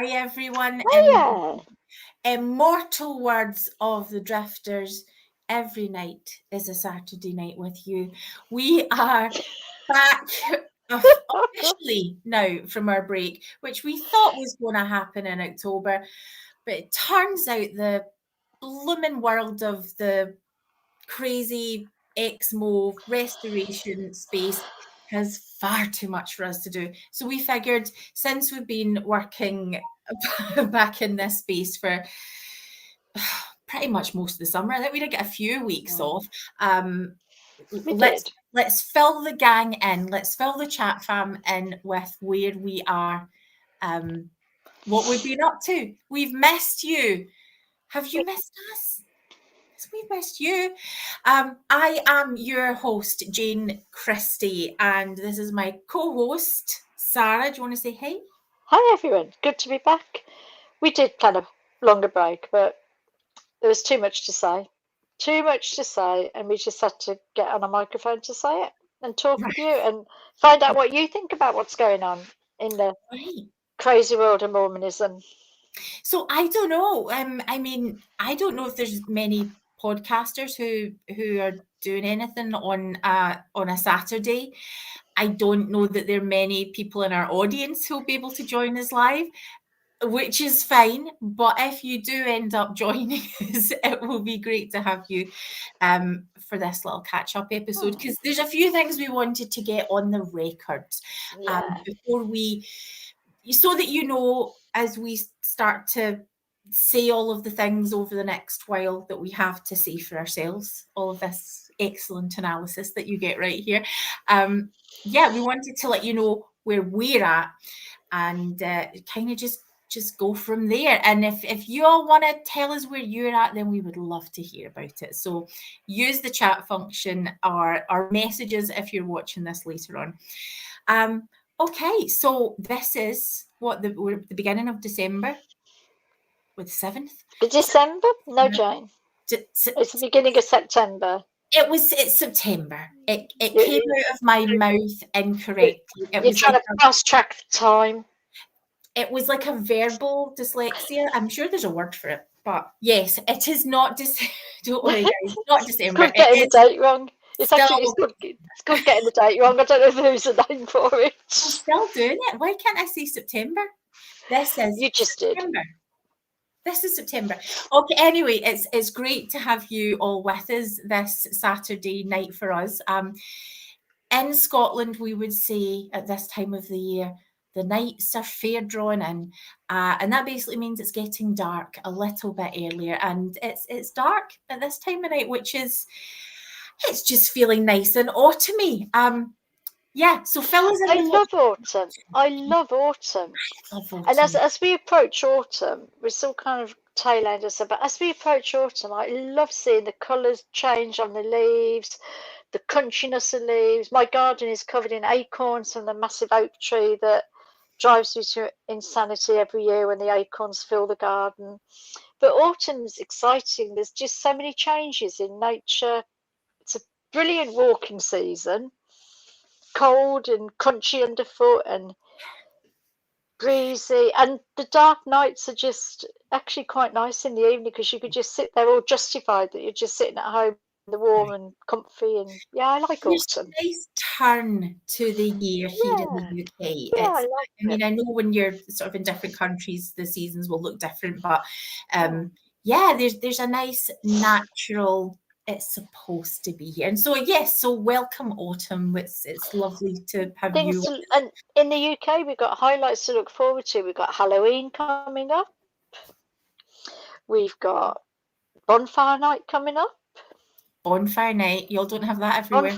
Hi, everyone. Oh, Immortal words of the Drifters. Every night is a Saturday night with you. We are back yeah. officially now from our break, which we thought was going to happen in October. But it turns out the blooming world of the crazy Exmo restoration space has far too much for us to do. So we figured since we've been working back in this space for pretty much most of the summer, I think we did get a few weeks off. Um, We let's did. let's fill the gang in. Let's fill the chat fam in with where we are, what we've been up to. We've missed you. Have you missed us? We missed you. I am your host, Jane Christie, and this is my co-host, Sarah. Do you want to say hey? Hi, everyone. Good to be back. We did plan a longer break, but there was too much to say. Too much to say, and we just had to get on a microphone to say it and talk with you and find out what you think about what's going on in the Right. crazy world of Mormonism. So I don't know. I mean, I don't know if there's many podcasters who are doing anything on a Saturday. I don't know that there are many people in our audience who'll be able to join us live, which is fine. But if you do end up joining us, it will be great to have you for this little catch-up episode, because there's a few things we wanted to get on the record Yeah. before we, so that you know, as we start to say all of the things over the next while that we have to say for ourselves, all of this excellent analysis that you get right here. Yeah, we wanted to let you know where we're at and kind of just go from there. And if you all want to tell us where you're at, then we would love to hear about it. So use the chat function or messages if you're watching this later on. Okay, so this is we're at the beginning of December with 7th. December? No, Jane. It's the beginning of September. It's September. It came out of my mouth incorrectly. You're trying to fast track the time. It was like a verbal dyslexia. I'm sure there's a word for it, but yes, it is not. Don't worry, guys. Not It's December. good getting the It date wrong. It's still. actually it's good getting the date wrong. I don't know if there's a name for I'm it. still doing it. Why can't I say September? This is You just did. September. This is September. Okay, anyway, it's great to have you all with us this Saturday night for us. In Scotland, we would say at this time of the year, the nights are fair drawn in, and that basically means it's getting dark a little bit earlier, and it's dark at this time of night, which is it's just feeling nice and autumny. Yeah, so fill us in I with what love autumn. I love autumn. you love And autumn. as we approach autumn, we're still kind of tail enders, but as we approach autumn, I love seeing the colours change on the leaves, the crunchiness of leaves. My garden is covered in acorns from the massive oak tree that drives me to insanity every year when the acorns fill the garden. But autumn's exciting. There's just so many changes in nature. It's a brilliant walking season, cold and crunchy underfoot and breezy. And the dark nights are just actually quite nice in the evening because you could just sit there all justified that you're just sitting at home in the warm and comfy. And yeah, I like There's autumn. a nice turn to the year here in the Yeah, UK. yeah, I It's, like I mean, it. I know when you're sort of in different countries, the seasons will look different, but Yeah. yeah, there's a nice natural. It's supposed to be here, and so yes, so welcome autumn. It's lovely to have you. And in the UK, we've got highlights to look forward to. We've got Halloween coming up. We've got Bonfire Night coming up. Bonfire night. Y'all don't have that everywhere.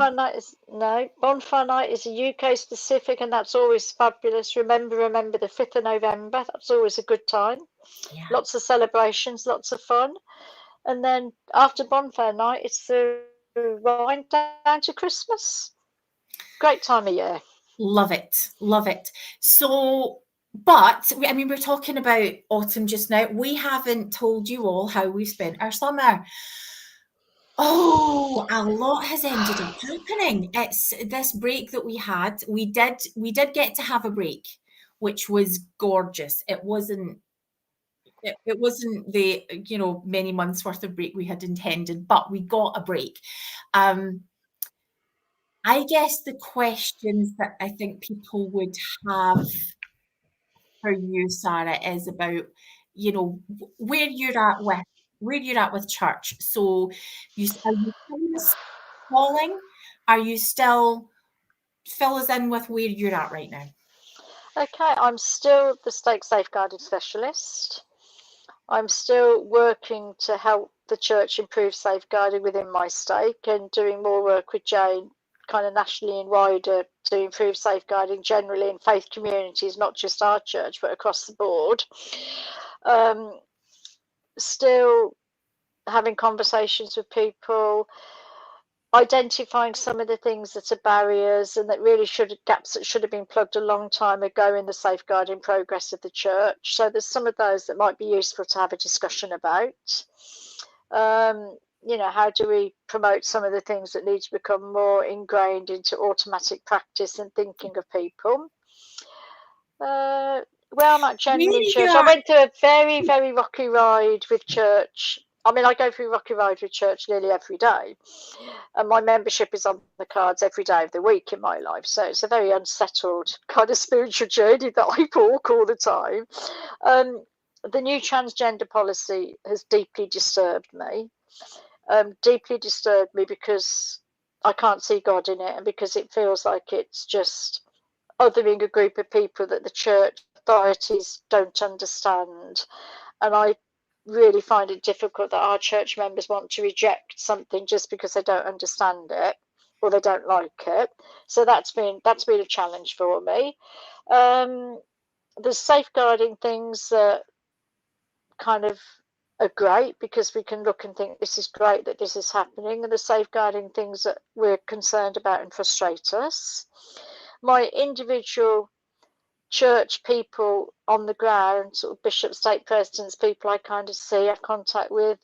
Bonfire Night is a UK specific, and that's always fabulous. Remember the 5th of November. That's always a good time. Yeah. Lots of celebrations, lots of fun. And then after Bonfire Night, it's the wind down to Christmas. Great time of year. Love it. Love it. So, but I mean, we're talking about autumn just now. We haven't told you all how we spent our summer. Oh, a lot has ended up happening. It's this break that we had. We did get to have a break. which was gorgeous. It wasn't the many months worth of break we had intended, but we got a break. I guess the questions that I think people would have for you, Sarah, is about where you're at with church. So are you still in the calling? Are you still, fill us in with where you're at right now? Okay, I'm still the stake safeguarding specialist. I'm still working to help the church improve safeguarding within my stake and doing more work with Jane kind of nationally and wider to improve safeguarding generally in faith communities, not just our church, but across the board. Still having conversations with people, identifying some of the things that are barriers and that really gaps that should have been plugged a long time ago in the safeguarding progress of the church. So there's some of those that might be useful to have a discussion about. How do we promote some of the things that need to become more ingrained into automatic practice and thinking of people? Where I'm at generally in church, I went through a very, very rocky ride with church. I mean, I go through rocky ride with church nearly every day, and my membership is on the cards every day of the week in my life. So it's a very unsettled kind of spiritual journey that I walk all the time. The new transgender policy has deeply disturbed me. Because I can't see God in it, and because it feels like it's just othering a group of people that the church authorities don't understand. And I really find it difficult that our church members want to reject something just because they don't understand it or they don't like it. So that's been a challenge for me. The safeguarding things that kind of are great because we can look and think this is great that this is happening, and the safeguarding things that we're concerned about and frustrate us. My individual church people on the ground, sort of bishops, stake presidents, people I kind of see, have contact with,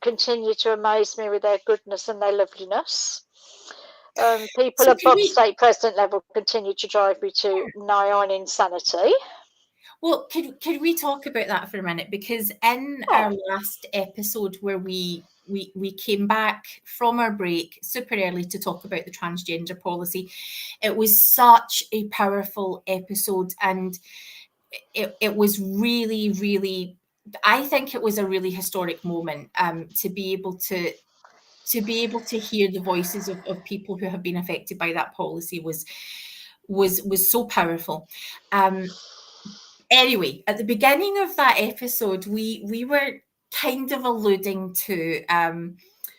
continue to amaze me with their goodness and their loveliness. People above stake president level continue to drive me to nigh on insanity. Well, could we talk about that for a minute? Because in our last episode where we came back from our break super early to talk about the transgender policy, it was such a powerful episode, and it was really, really, I think it was a really historic moment to be able to hear the voices of people who have been affected by that policy was so powerful. Anyway, at the beginning of that episode, we were kind of alluding to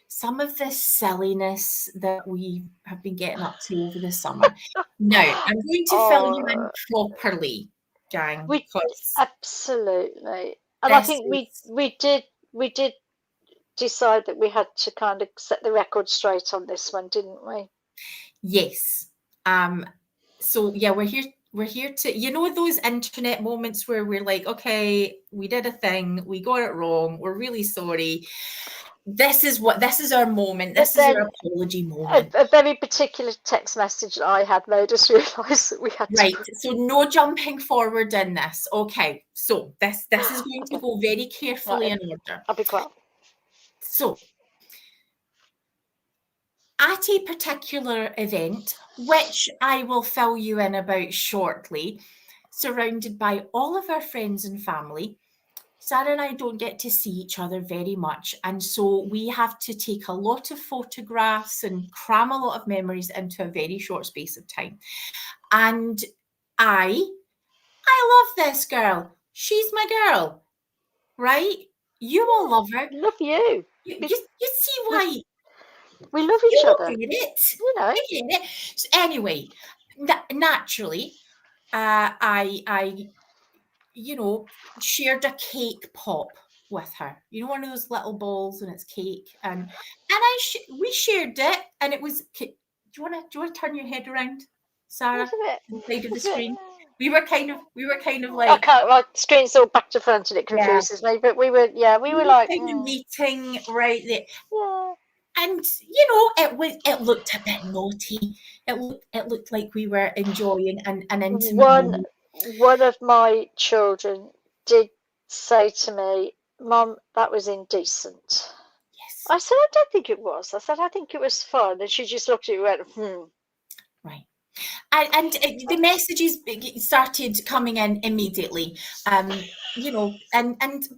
some of the silliness that we have been getting up to over the summer. Now, I'm going to fill you in properly, gang. Absolutely. And I think we did decide that we had to kind of set the record straight on this one, didn't we? Yes. So yeah, we're here to, those internet moments where we're like, okay, we did a thing, we got it wrong, we're really sorry. This is our moment. This is our apology moment. A very particular text message that I had made us realise that we had right. So no jumping forward in this. Okay. So this is going to go very carefully in order. I'll be quiet. So at a particular event, which I will fill you in about shortly, surrounded by all of our friends and family, Sarah and I don't get to see each other very much. And so we have to take a lot of photographs and cram a lot of memories into a very short space of time. And I love this girl. She's my girl, right? You all love her. Love you. You see why? We love each other. You get it. You get it. So anyway, naturally, I shared a cake pop with her. One of those little balls, and it's cake, and we shared it, and it was. Do you want to turn your head around, Sarah? Side of the screen. We were kind of like. I can't. My screen's all back to front, and it confuses me. But we were like kind of meeting right there. Yeah. And it looked a bit naughty. It looked like we were enjoying and into one of my children did say to me, Mum, that was indecent. Yes. I said, I don't think it was. I said, I think it was fun. And she just looked at me and went, Right. And the messages started coming in immediately, and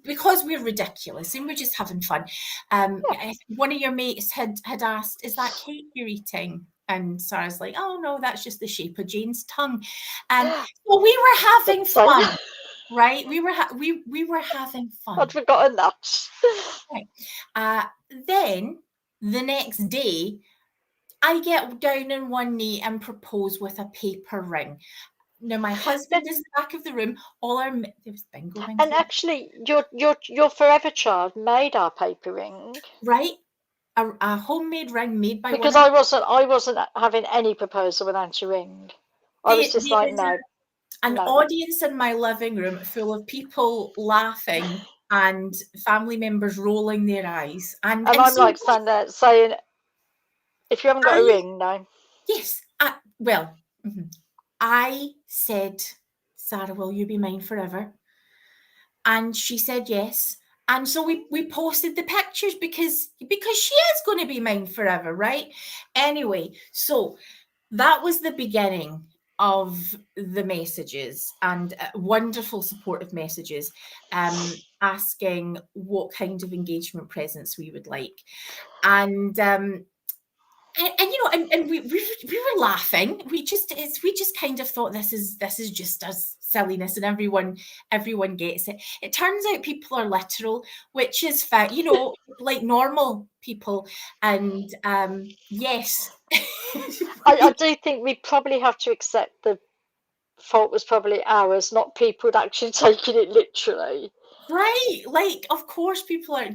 because we're ridiculous and we're just having fun. One of your mates had asked, "Is that cake you're eating?" And Sarah's like, "Oh no, that's just the shape of Jane's tongue." So we were having fun, right? We were having fun. I'd forgotten that. Right. Then the next day, I get down on one knee and propose with a paper ring. Now my husband is in the back of the room. There was bingo wings. And actually, your forever child made our paper ring, right? A homemade ring made by because one. I wasn't having any proposal without a ring. I was just like, no. An audience in my living room full of people laughing and family members rolling their eyes, and I'm so like standing there saying, if you haven't got a ring, no. Yes. I said, Sarah, will you be mine forever? And she said yes. And so we posted the pictures because she is going to be mine forever, right? Anyway, so that was the beginning of the messages, and wonderful supportive messages, asking what kind of engagement presents we would like. And we were laughing. We just kind of thought this is just us silliness, and everyone gets it. It turns out people are literal, which is like normal people. And yes, I do think we probably have to accept the fault was probably ours, not people actually taking it literally. Right, like of course people are.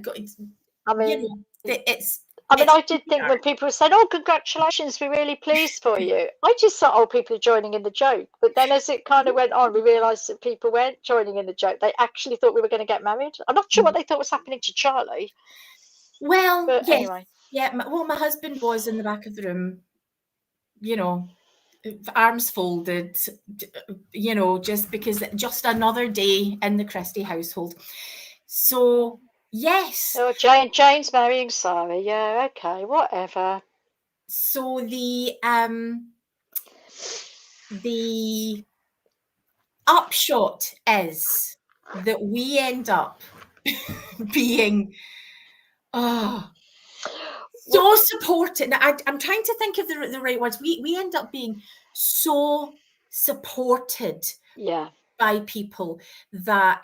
I mean, it's. I did think when people said, "Oh, congratulations, we're really pleased for you," I just thought, "Oh, people are joining in the joke." But then, as it kind of went on, we realised that people weren't joining in the joke. They actually thought we were going to get married. I'm not sure what they thought was happening to Charlie. Well, but yes, anyway, yeah. My husband was in the back of the room, arms folded, just because just another day in the Christie household. So yes. Oh, Jane's marrying Sarah. Yeah, okay, whatever. So the upshot is that we end up being so supported. Now, I'm trying to think of the right words. We end up being so supported, by people that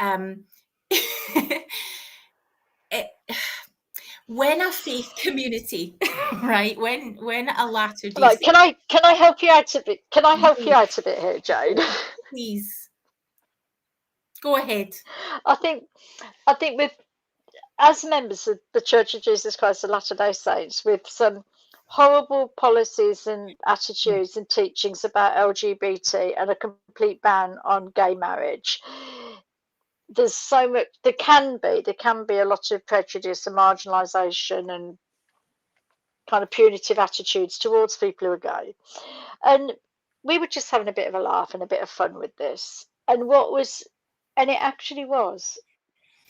when a faith community, right? When a Latter-day Right, can I help you out a bit? Can I help you out a bit here, Jane? Please. Go ahead. I think with, as members of the Church of Jesus Christ of Latter-day Saints, with some horrible policies and attitudes and teachings about LGBT and a complete ban on gay marriage, there's so much. There can be a lot of prejudice and marginalisation and kind of punitive attitudes towards people who are gay. And we were just having a bit of a laugh and a bit of fun with this. And it actually was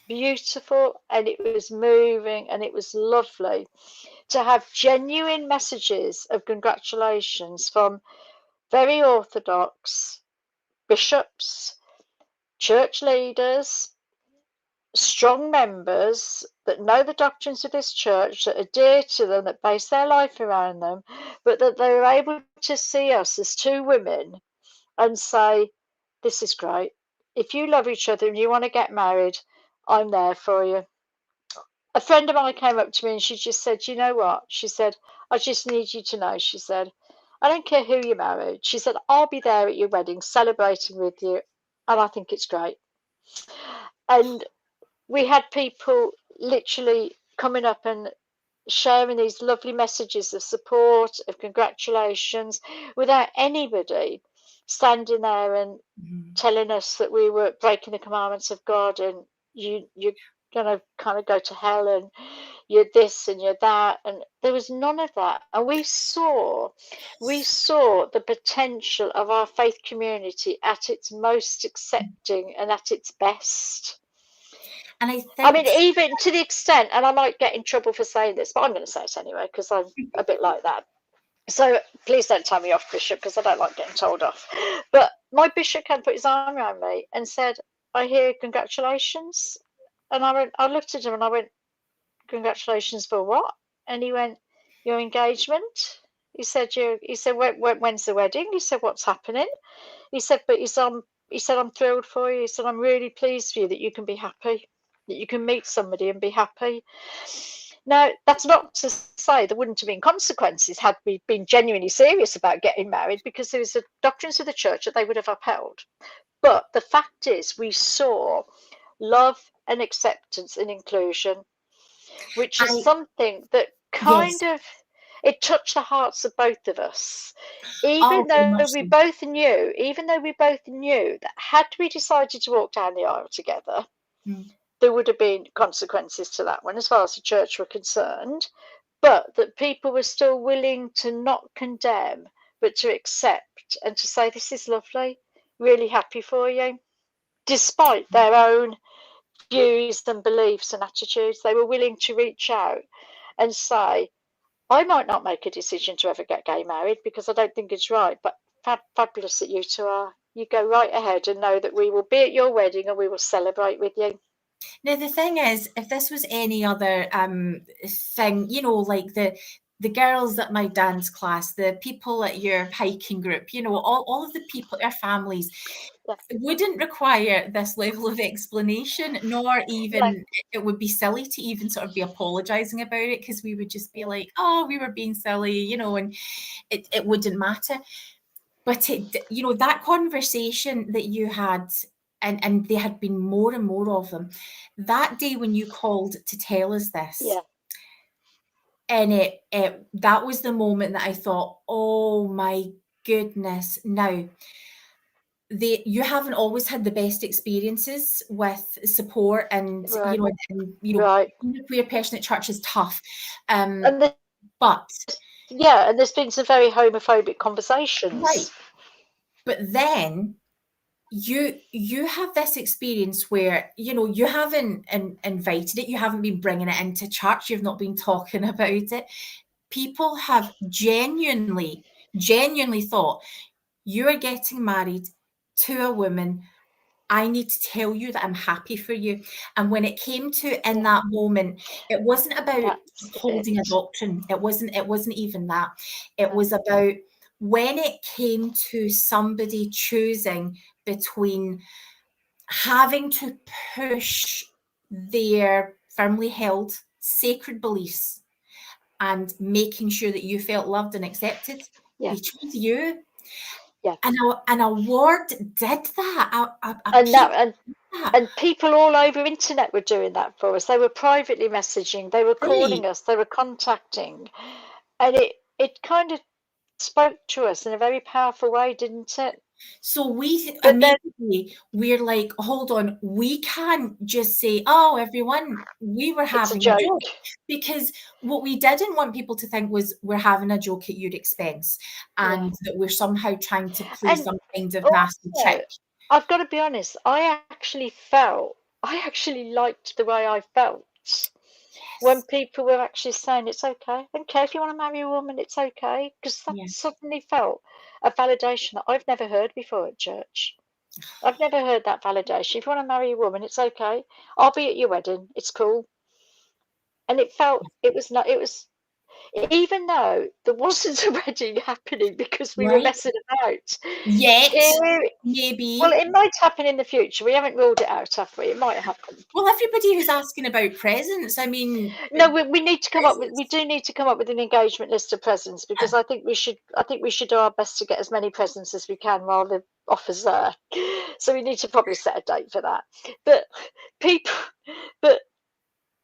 beautiful, and it was moving, and it was lovely to have genuine messages of congratulations from very orthodox bishops, church leaders, strong members that know the doctrines of this church, that adhere to them, that base their life around them, but that they were able to see us as two women and say, this is great. If you love each other and you want to get married, I'm there for you. A friend of mine came up to me and she just said, you know what? She said, I just need you to know. She said, I don't care who you married. She said, I'll be there at your wedding celebrating with you. And I think it's great. And we had people literally coming up and sharing these lovely messages of support, of congratulations, without anybody standing there and telling us that we were breaking the commandments of God and you're going to kind of go to hell and you're this and you're that. And there was none of that. And we saw the potential of our faith community at its most accepting and at its best. And I I think, mean, even to the extent, and I might get in trouble for saying this, but I'm going to say it anyway because I'm a bit like that. So please don't tell me off, Bishop, because I don't like getting told off. But my bishop had put his arm around me and said, "I hear congratulations." And I looked at him and I went, "Congratulations for what?" And he went, "Your engagement." He said, "When's the wedding?" He said, "What's happening?" He said, "But he said, I'm thrilled for you." He said, "I'm really pleased for you that you can be happy, that you can meet somebody and be happy." Now, that's not to say there wouldn't have been consequences had we been genuinely serious about getting married, because there was a doctrines of the church that they would have upheld. But the fact is, we saw love and acceptance and inclusion, which is something that yes, kind of, it touched the hearts of both of us. oh, Even very though much we so. both knew, that had we decided to walk down the aisle together, Mm. there would have been consequences to that one as far as the church were concerned, but that people were still willing to not condemn, but to accept and to say, "This is lovely, really happy for you," despite their own views and beliefs and attitudes. They were willing to reach out and say, "I might not make a decision to ever get gay married because I don't think it's right, but fabulous that you two are. You go right ahead and know that we will be at your wedding and we will celebrate with you." Now, the thing is, if this was any other thing, you know, like the girls at my dance class, the people at your hiking group, you know, all of the people, our families, Yeah. wouldn't require this level of explanation, nor No. even it would be silly to even sort of be apologizing about it, because we would just be like, oh, we were being silly, you know, and it wouldn't matter. But you know, that conversation that you had, and there had been more and more of them, that day when you called to tell us this, Yeah. and that was the moment that I thought, oh my goodness, now you haven't always had the best experiences with support, and Right. you know, Right. being a queer person at church is tough, And but and there's been some very homophobic right, conversations. but then you have this experience where, you know, you haven't invited it, you haven't been bringing it into church, you've not been talking about it. People have genuinely thought, you are getting married to a woman, I need to tell you that I'm happy for you. And when it came to in Yeah, that moment, it wasn't about that's holding a it. doctrine. It wasn't even that. It No. was about when it came to somebody choosing between having to push their firmly held sacred beliefs and making sure that you felt loved and accepted. Yeah. They chose you. Yeah. And an award did that. A And piece that did that. and people all over internet were doing that for us. They were privately messaging, they were Right. calling us, they were contacting. And it kind of spoke to us in a very powerful way, didn't it? So we But then immediately we're like, hold on, we can't just say, oh, everyone, we were it's a having a joke. joke. Because what we didn't want people to think was we're having a joke at your expense, Yeah. and that we're somehow trying to play And some kind of nasty trick. also, I've got to be honest, I actually liked the way I felt when Yes. people were actually saying it's okay. I don't care if you want to marry a woman, it's okay. Because that Yeah. suddenly felt a validation that I've never heard before at church. I've never heard that validation. If you want to marry a woman, it's okay. I'll be at your wedding. It's cool. And it was, even though there wasn't a wedding happening because we were Right. messing about. Yet, Here, well, maybe. it might happen in the future. We haven't ruled it out, have we? It might happen. Well, everybody who's asking about presents, I mean, No, we need to come up with. We presents. do need to come up with an engagement list of presents, because I think we should. I think we should do our best to get as many presents as we can while the offer's there. So we need to probably set a date for that. But people, but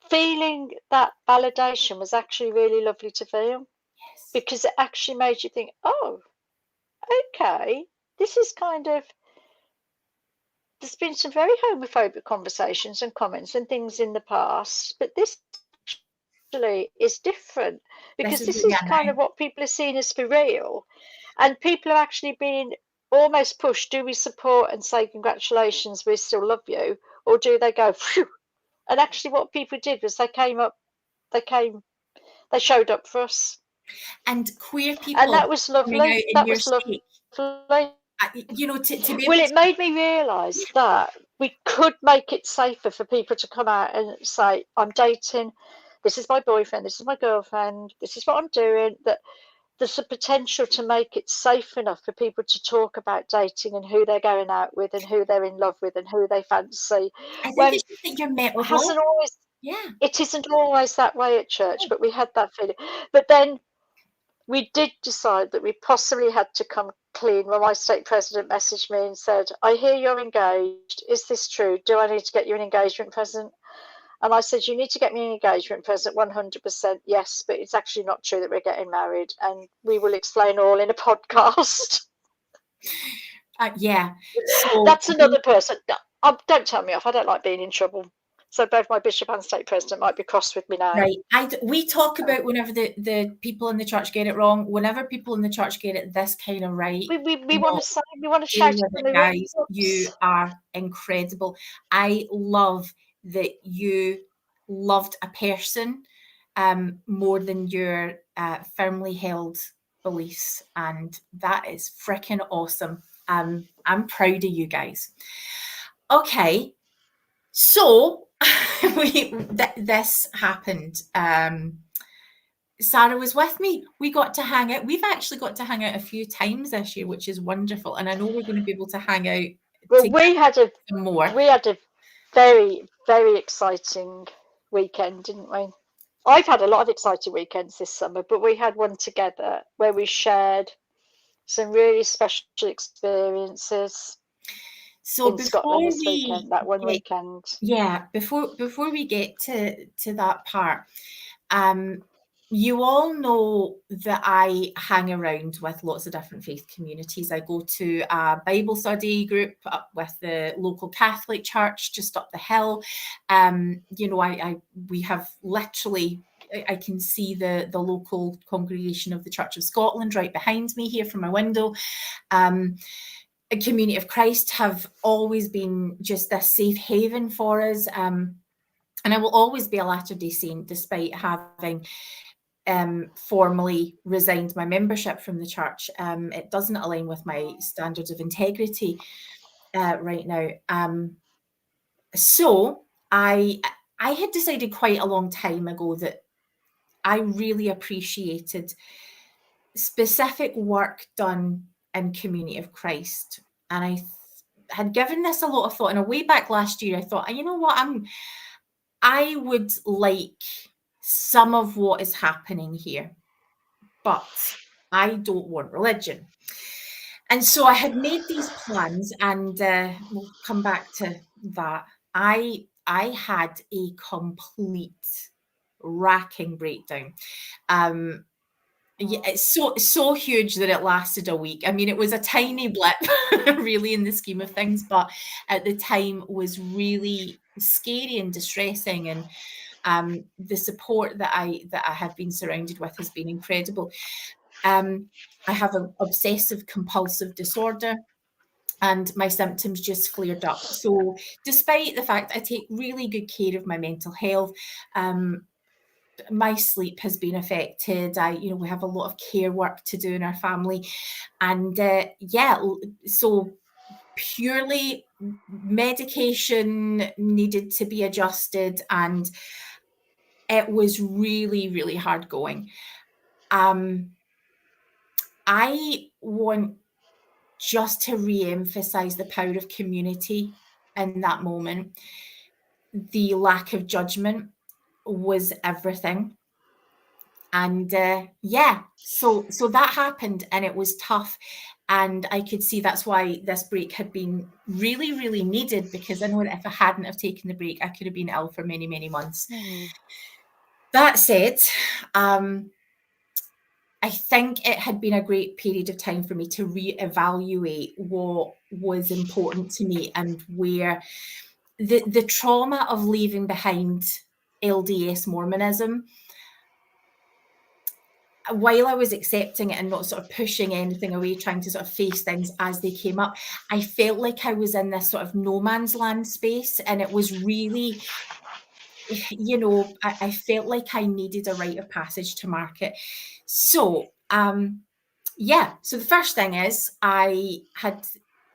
feeling that validation was actually really lovely to feel, Yes. because it actually made you think, oh, okay, this is kind of there's been some very homophobic conversations and comments and things in the past, but this actually is different, because This is this what we is are kind now. of what people are seen as for real, and people are actually being almost pushed. Do we support and say congratulations, we still love you, or do they go phew? And actually what people did was they showed up for us, And queer and people that was coming lovely. out in That your was stake, lovely. you know, to be Well, able it to, made me realise that we could make it safer for people to come out and say, I'm dating, this is my boyfriend, this is my girlfriend, this is what I'm doing. That there's a potential to make it safe enough for people to talk about dating and who they're going out with and who they're in love with and who they fancy. I think When it's just that you're met with love. hasn't always Yeah. it isn't always that way at church, but we had that feeling. But then we did decide that we possibly had to come clean when my stake president messaged me and said, I hear you're engaged. Is this true? Do I need to get you an engagement present? And I said, you need to get me an engagement present, 100%, yes, but it's actually not true that we're getting married. And we will explain all in a podcast. Yeah. So That's another person. Don't tell me off. I don't like being in trouble. So both my bishop and stake president might be cross with me now. right. We talk about whenever the people in the church get it wrong. Whenever people in the church get it this kind of right, We want to say, we want to deal shout with from it, the guys. rooftops. You are incredible. I love that you loved a person more than your firmly held beliefs, and that is freaking awesome. I'm proud of you guys. Okay, so this happened. Sarah was with me. We got to hang out. We've actually got to hang out a few times this year, which is wonderful. And I know we're going to be able to hang out Well, we had a very, very exciting weekend, didn't we? I've had a lot of exciting weekends this summer, but we had one together where we shared some really special experiences. So in Scotland this weekend, that one weekend. Yeah, before we get to that part, you all know that I hang around with lots of different faith communities. I go to a Bible study group up with the local Catholic church just up the hill. You know, we have literally, I can see the local congregation of the Church of Scotland right behind me here from my window. A Community of Christ have always been just this safe haven for us. And I will always be a Latter-day Saint, despite having formally resigned my membership from the church. It doesn't align with my standards of integrity right now. So I had decided quite a long time ago that I really appreciated specific work done in Community of Christ. And I had given this a lot of thought. And way back last year, I thought, you know what, I would like some of what is happening here, but I don't want religion. And so I had made these plans, and we'll come back to that. I had a complete racking breakdown. Yeah, it's so huge that it lasted a week. I mean, it was a tiny blip, really, in the scheme of things, but at the time was really scary and distressing. And the support that I have been surrounded with has been incredible. I have an obsessive compulsive disorder, and my symptoms just flared up. So, despite the fact I take really good care of my mental health, my sleep has been affected. We have a lot of care work to do in our family, and so purely medication needed to be adjusted, and it was really, really hard going. I want just to re-emphasize the power of community in that moment. The lack of judgment was everything. And so that happened, and it was tough. And I could see that's why this break had been really, really needed, because I know that if I hadn't have taken the break, I could have been ill for many, many months. That said, I think it had been a great period of time for me to reevaluate what was important to me and where the trauma of leaving behind LDS Mormonism, while I was accepting it and not sort of pushing anything away, trying to sort of face things as they came up, I felt like I was in this sort of no man's land space. And it was really, you know, I felt like I needed a rite of passage to mark it. So, yeah. So the first thing is I had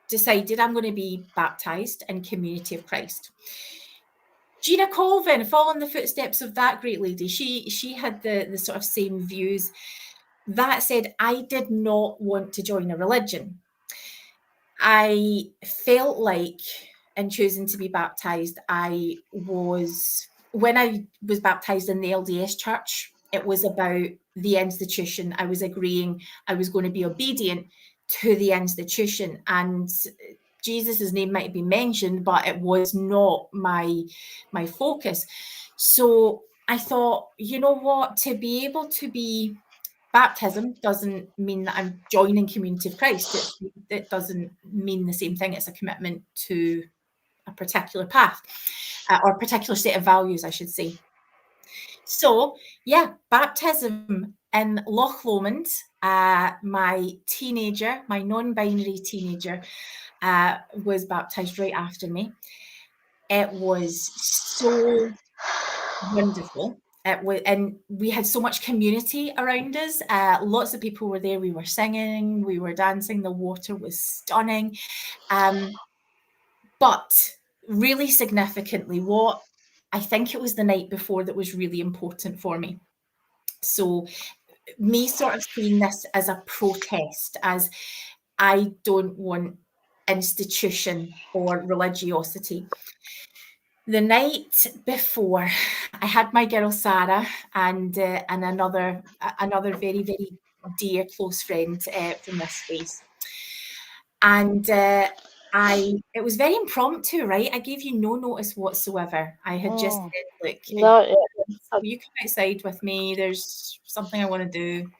decided I'm going to be baptized in Community of Christ. Gina Colvin, following the footsteps of that great lady, she had the sort of same views. That said, I did not want to join a religion. I felt like in choosing to be baptized, when I was baptized in the LDS church, it was about the institution. I was agreeing I was going to be obedient to the institution, and Jesus's name might be mentioned, but it was not my focus. So I thought, you know what, to be able to be baptism doesn't mean that I'm joining Community of Christ. It doesn't mean the same thing. It's a commitment to a particular path or a particular set of values, I should say. So, yeah, baptism in Loch Lomond, my non-binary teenager, was baptized right after me. It was so wonderful. And we had so much community around us. Lots of people were there. We were singing, we were dancing. The water was stunning. But really significantly, what I think it was the night before that was really important for me. So me sort of seeing this as a protest, as I don't want institution or religiosity. The night before, I had my girl Sarah and another very, very dear close friend from this space, and it was very impromptu, right? I gave you no notice whatsoever. I had just said, "Look, No, will you come outside with me? There's something I want to do."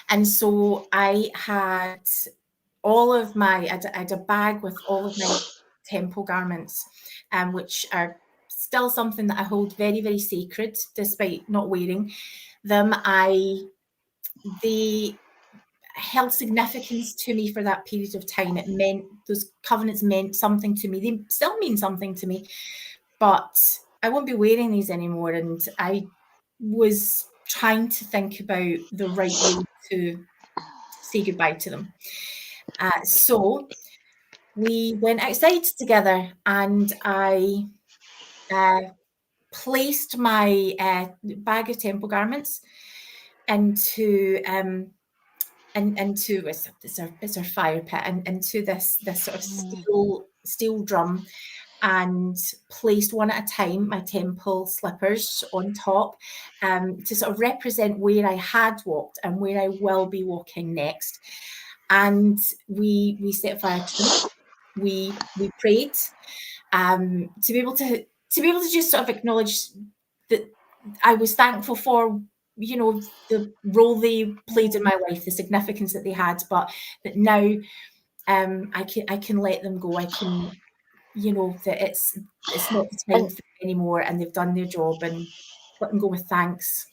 And so I had I had a bag with all of my temple garments, which are still something that I hold very, very sacred, despite not wearing them. They held significance to me for that period of time. Those covenants meant something to me. They still mean something to me, but I won't be wearing these anymore. And I was trying to think about the right way to say goodbye to them. So we went outside together, and I placed my bag of temple garments into it's our fire pit, and into this sort of steel drum, and placed one at a time my temple slippers on top, to sort of represent where I had walked and where I will be walking next. And we set fire to them. We prayed, to be able to just sort of acknowledge that I was thankful for, you know, the role they played in my life, the significance that they had, but that now I can let them go. I can, you know, that it's not the time for them anymore, and they've done their job, and let them go with thanks.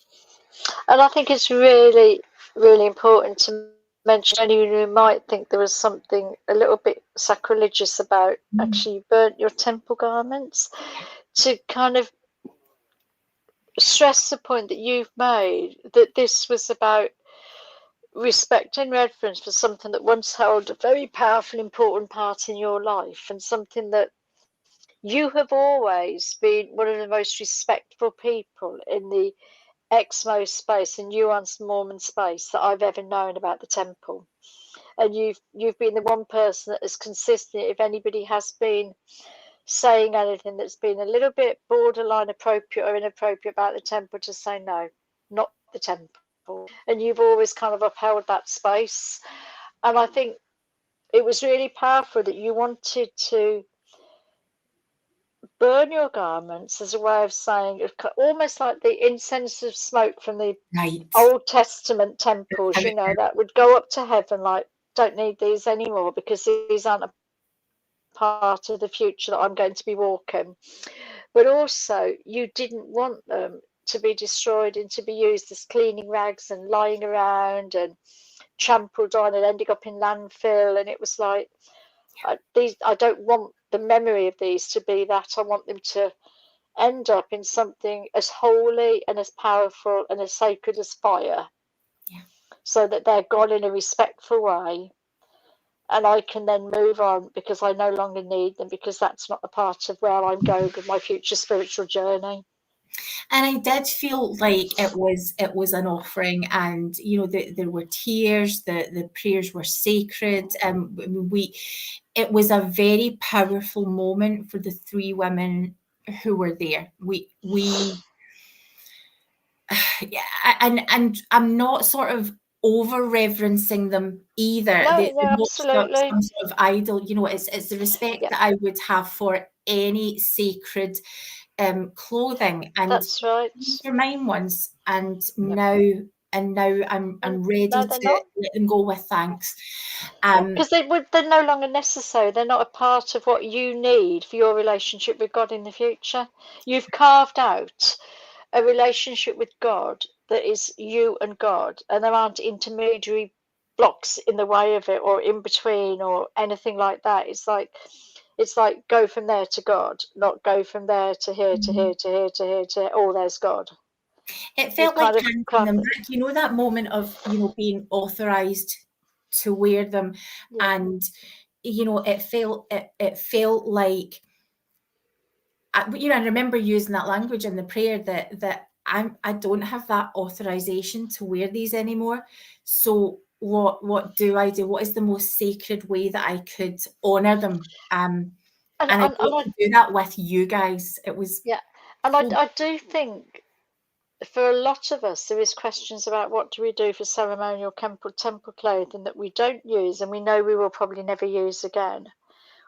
and I think it's really, really important to mention anyone who might think there was something a little bit sacrilegious about actually you burnt your temple garments, to kind of stress the point that you've made, that this was about respect and reverence for something that once held a very powerful, important part in your life, and something that you have always been one of the most respectful people in the Exmo space and nuanced Mormon space that I've ever known about the temple. And you've been the one person that is consistent. If anybody has been saying anything that's been a little bit borderline appropriate or inappropriate about the temple, to say no, not the temple. And you've always kind of upheld that space. And I think it was really powerful that you wanted to burn your garments as a way of saying, almost like the incense of smoke from the Right. Old Testament temples, you know, that would go up to heaven, like, don't need these anymore because these aren't a part of the future that I'm going to be walking. But also, you didn't want them to be destroyed and to be used as cleaning rags and lying around and trampled on and ending up in landfill. And it was like, I don't want the memory of these to be that. I want them to end up in something as holy and as powerful and as sacred as fire. Yeah. So that they're gone in a respectful way. And I can then move on because I no longer need them, because that's not a part of where I'm going with my future spiritual journey. And I did feel like it was an offering, and you know, there were tears, the prayers were sacred, and it was a very powerful moment for the three women who were there. We yeah, and I'm not sort of over reverencing them either. No, They're not absolutely. some sort of idol, you know. It's the respect Yeah, that I would have for any sacred clothing, and that's right. these were mine once, and Yeah. now I'm ready No, they're to not. let them go with thanks. Because they're no longer necessary. They're not a part of what you need for your relationship with God in the future. You've carved out a relationship with God that is you and God, and there aren't intermediary blocks in the way of it or in between or anything like that. It's like go from there to God, not go from there to here to here to here to here to, oh, there's God. It You've felt like kind of handing them back. You know, that moment of, you know, being authorized to wear them, yeah. and you know, it felt like, you know, I remember using that language in the prayer that I don't have that authorization to wear these anymore. So what do I do? What is the most sacred way that I could honor them? And I got to do that with you guys. It was Yeah, and I do think for a lot of us there is questions about what do we do for ceremonial temple clothing that we don't use and we know we will probably never use again.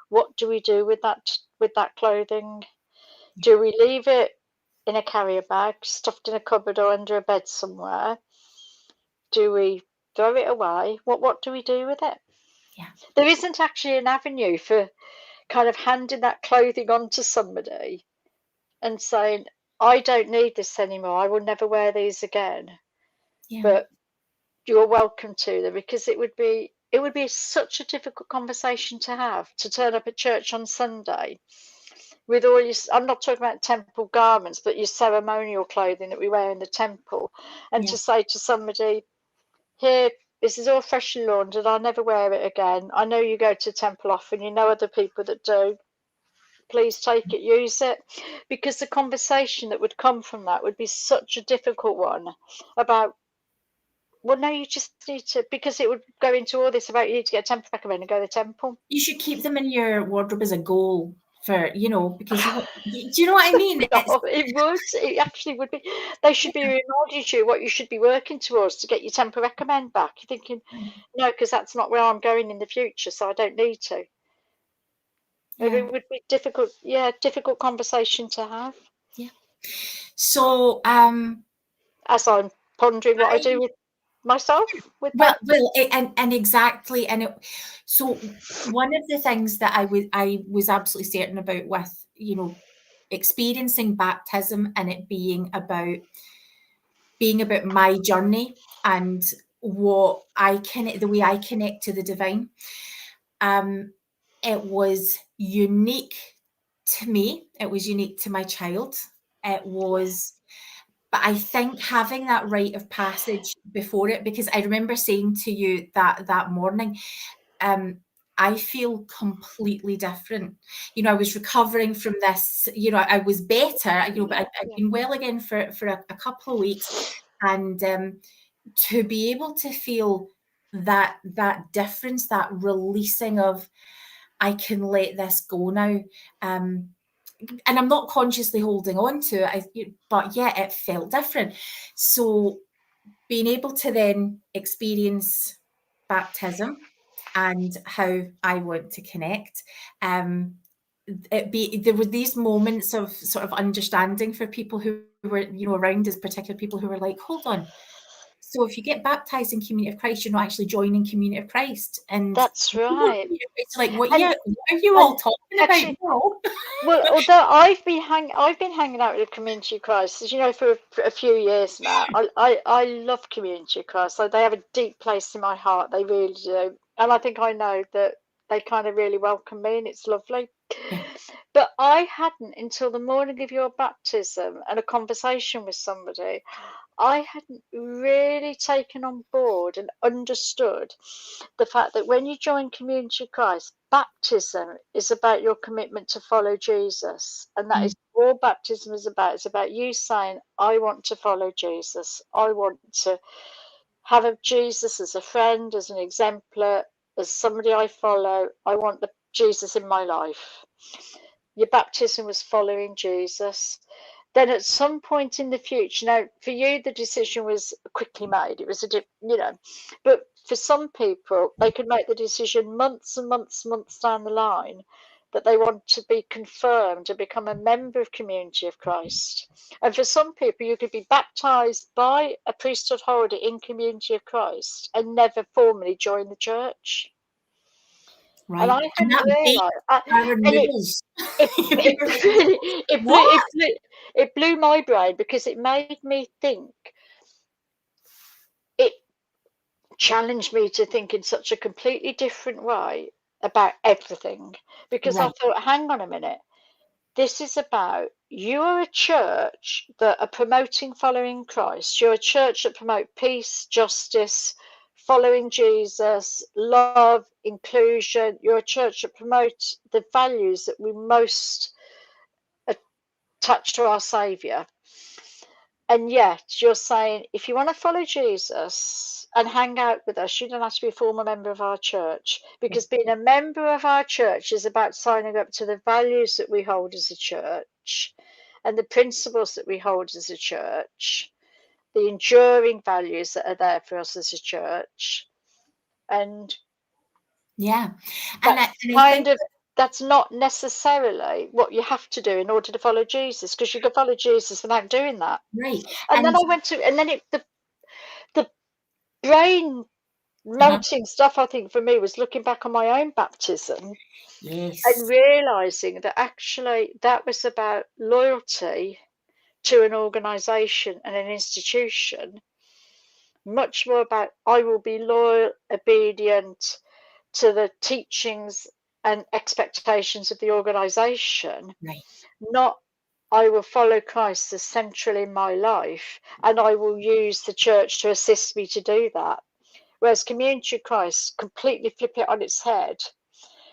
What do we do with that clothing? Do we leave it in a carrier bag, stuffed in a cupboard or under a bed somewhere? Do we throw it away? What do we do with it? Yeah. There isn't actually an avenue for kind of handing that clothing on to somebody and saying, I don't need this anymore. I will never wear these again. Yeah. But you're welcome to them, because it would be such a difficult conversation to have, to turn up at church on Sunday with all your, I'm not talking about temple garments, but your ceremonial clothing that we wear in the temple, and to say to somebody, here, this is all freshly laundered, I'll never wear it again. I know you go to temple often, you know other people that do. Please take it, use it. Because the conversation that would come from that would be such a difficult one about, well, no, you just need to, because it would go into all this about you need to get a temple recommend and go to the temple. You should keep them in your wardrobe as a goal for, you know, because do you know what I mean? It actually would be. They should be reminding you what you should be working towards to get your temple recommend back. You're thinking, no, because that's not where I'm going in the future, so I don't need to. Yeah. It would be difficult, difficult conversation to have. Yeah. So, as I'm pondering what I do with myself with that. Well, and exactly, and so one of the things that I was absolutely certain about with, you know, experiencing baptism and it being about my journey and what the way I connect to the divine. It was unique to me. It was unique to my child. It was. But I think having that rite of passage before it, because I remember saying to you that morning, I feel completely different. You know, I was recovering from this, you know, I was better, you know, but I'd been well again for a couple of weeks. And to be able to feel that difference, that releasing of, I can let this go now. And I'm not consciously holding on to it, but yeah, it felt different. So being able to then experience baptism and how I want to connect, there were these moments of sort of understanding for people who were, you know, around us, particular people who were like, hold on. So if you get baptized in Community of Christ, you're not actually joining Community of Christ. And That's right. it's like, what, And, what are you all talking actually, about? No. well, although I've been hanging out with the Community of Christ, as you know, for a few years now. I love Community of Christ. Like, they have a deep place in my heart. They really do. And I think I know that they kind of really welcome me, and it's lovely. Yeah. But I hadn't, until the morning of your baptism and a conversation with somebody, I hadn't really taken on board and understood the fact that when you join Community of Christ, baptism is about your commitment to follow Jesus. And that is all baptism is about. It's about you saying, I want to follow Jesus. I want to have a Jesus as a friend, as an exemplar, as somebody I follow. I want the Jesus in my life. Your baptism was following Jesus. Then at some point in the future, now for you the decision was quickly made. It was but for some people they could make the decision months and months down the line that they want to be confirmed and become a member of Community of Christ. And for some people, you could be baptized by a priesthood holder in Community of Christ and never formally join the church. Right. And I hadn't realised. It blew my brain, because it made me think. It challenged me to think in such a completely different way about everything, because I thought, hang on a minute, this is about, you are a church that are promoting following Christ. You're a church that promote peace, justice, following Jesus, love, inclusion. You're a church that promotes the values that we most attach to our Saviour. And yet you're saying, if you want to follow Jesus and hang out with us, you don't have to be a former member of our church, because being a member of our church is about signing up to the values that we hold as a church and the principles that we hold as a church, the enduring values that are there for us as a church. And that's not necessarily what you have to do in order to follow Jesus, because you can follow Jesus without doing that. Right. And then the brain melting stuff, I think, for me, was looking back on my own baptism. Yes. And realizing that actually that was about loyalty to an organization and an institution, much more about, I will be loyal, obedient to the teachings and expectations of the organization, not I will follow Christ as central in my life, and I will use the church to assist me to do that. Whereas Community of Christ completely flip it on its head.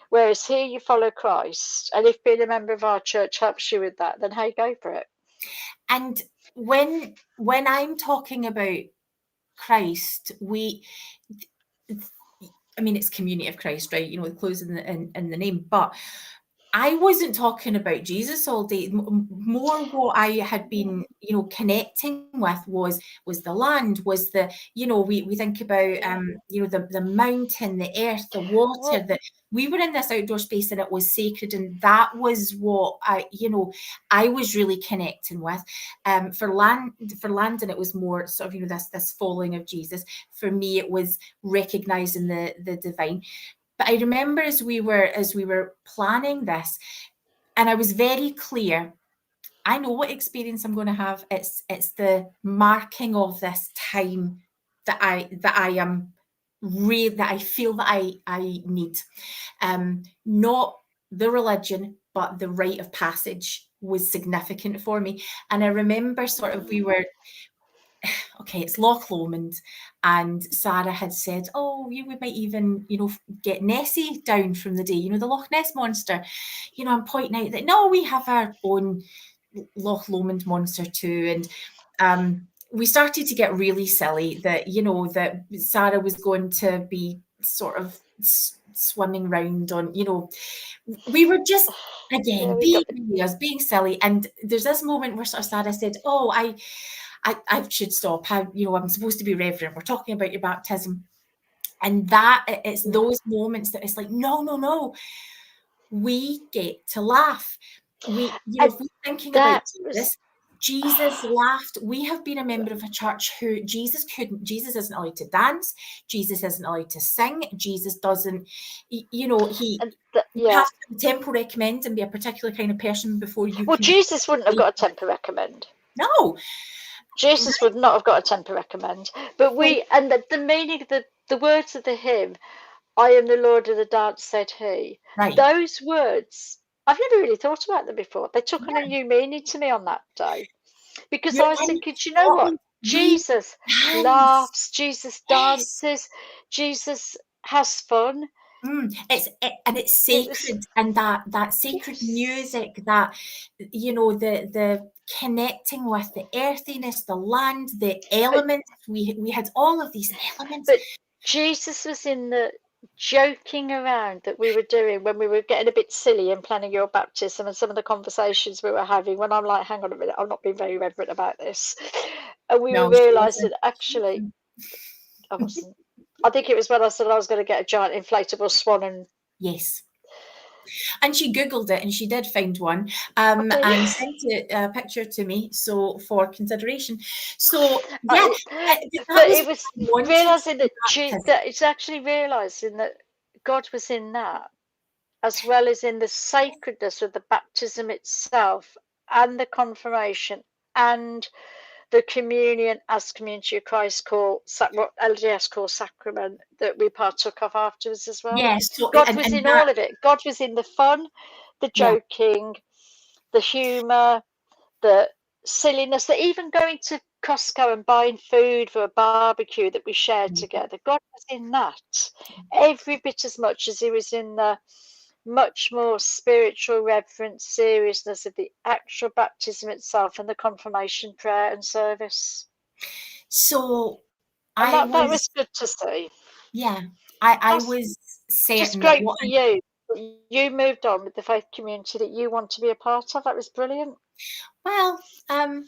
Whereas here you follow Christ, and if being a member of our church helps you with that, then hey, go for it. And when I'm talking about Christ, I mean, it's Community of Christ, right? You know, the close in the name, but I wasn't talking about Jesus all day. More what I had been, you know, connecting with was the land, was the, you know, we think about, you know, the mountain, the earth, the water, that we were in this outdoor space and it was sacred. And that was what I was really connecting with. For Landon, it was more sort of, you know, this following of Jesus. For me, it was recognizing the divine. But I remember as we were planning this, and I was very clear, I know what experience I'm going to have. It's the marking of this time that I feel that I need. Not the religion, but the rite of passage was significant for me. And I remember sort of we okay, it's Loch Lomond, and Sarah had said, oh, we might even, you know, get Nessie down from the day, you know, the Loch Ness monster. You know, I'm pointing out that, no, we have our own Loch Lomond monster too. And we started to get really silly that, you know, that Sarah was going to be sort of swimming around on, you know, we were just, again, being silly. And there's this moment where sort of Sarah said, oh, I should stop. I'm supposed to be reverent. We're talking about your baptism. And that it's those moments that it's like, no. we get to laugh. If we're thinking about Jesus laughed. We have been a member of a church who Jesus isn't allowed to dance. Jesus isn't allowed to sing. Jesus doesn't, he you have to temple recommend and be a particular kind of person before you Well, Jesus wouldn't have got a temper recommend. No. Jesus would not have got a temper recommend. But and the meaning, the words of the hymn, I am the Lord of the dance, said he. Right. Those words, I've never really thought about them before. They took on a new meaning to me on that day. Because I was thinking, do you know what? Jesus laughs, Jesus dances, Jesus has fun. It's sacred, and that sacred music, that the connecting with the earthiness, the land, the elements. We had all of these elements. But Jesus was in the joking around that we were doing when we were getting a bit silly and planning your baptism, and some of the conversations we were having when I'm like, hang on a minute, I'm not being very reverent about this. And we realised that actually I wasn't. I think it was when I said I was going to get a giant inflatable swan. And yes. And she Googled it and she did find one, and sent a picture to me, so for consideration. So yeah, but it was realising that it's actually realising that God was in that, as well as in the sacredness of the baptism itself and the confirmation and the communion as Community of Christ what LDS call sacrament that we partook of afterwards as well. Yes, so, God was in all of it. God was in the fun, the joking, the humour, the silliness, that even going to Costco and buying food for a barbecue that we shared together. God was in that every bit as much as he was in the much more spiritual reverence, seriousness of the actual baptism itself and the confirmation prayer and service. So that was good to see. Yeah, I was certain. Just great for you. You moved on with the faith community that you want to be a part of. That was brilliant. Well, I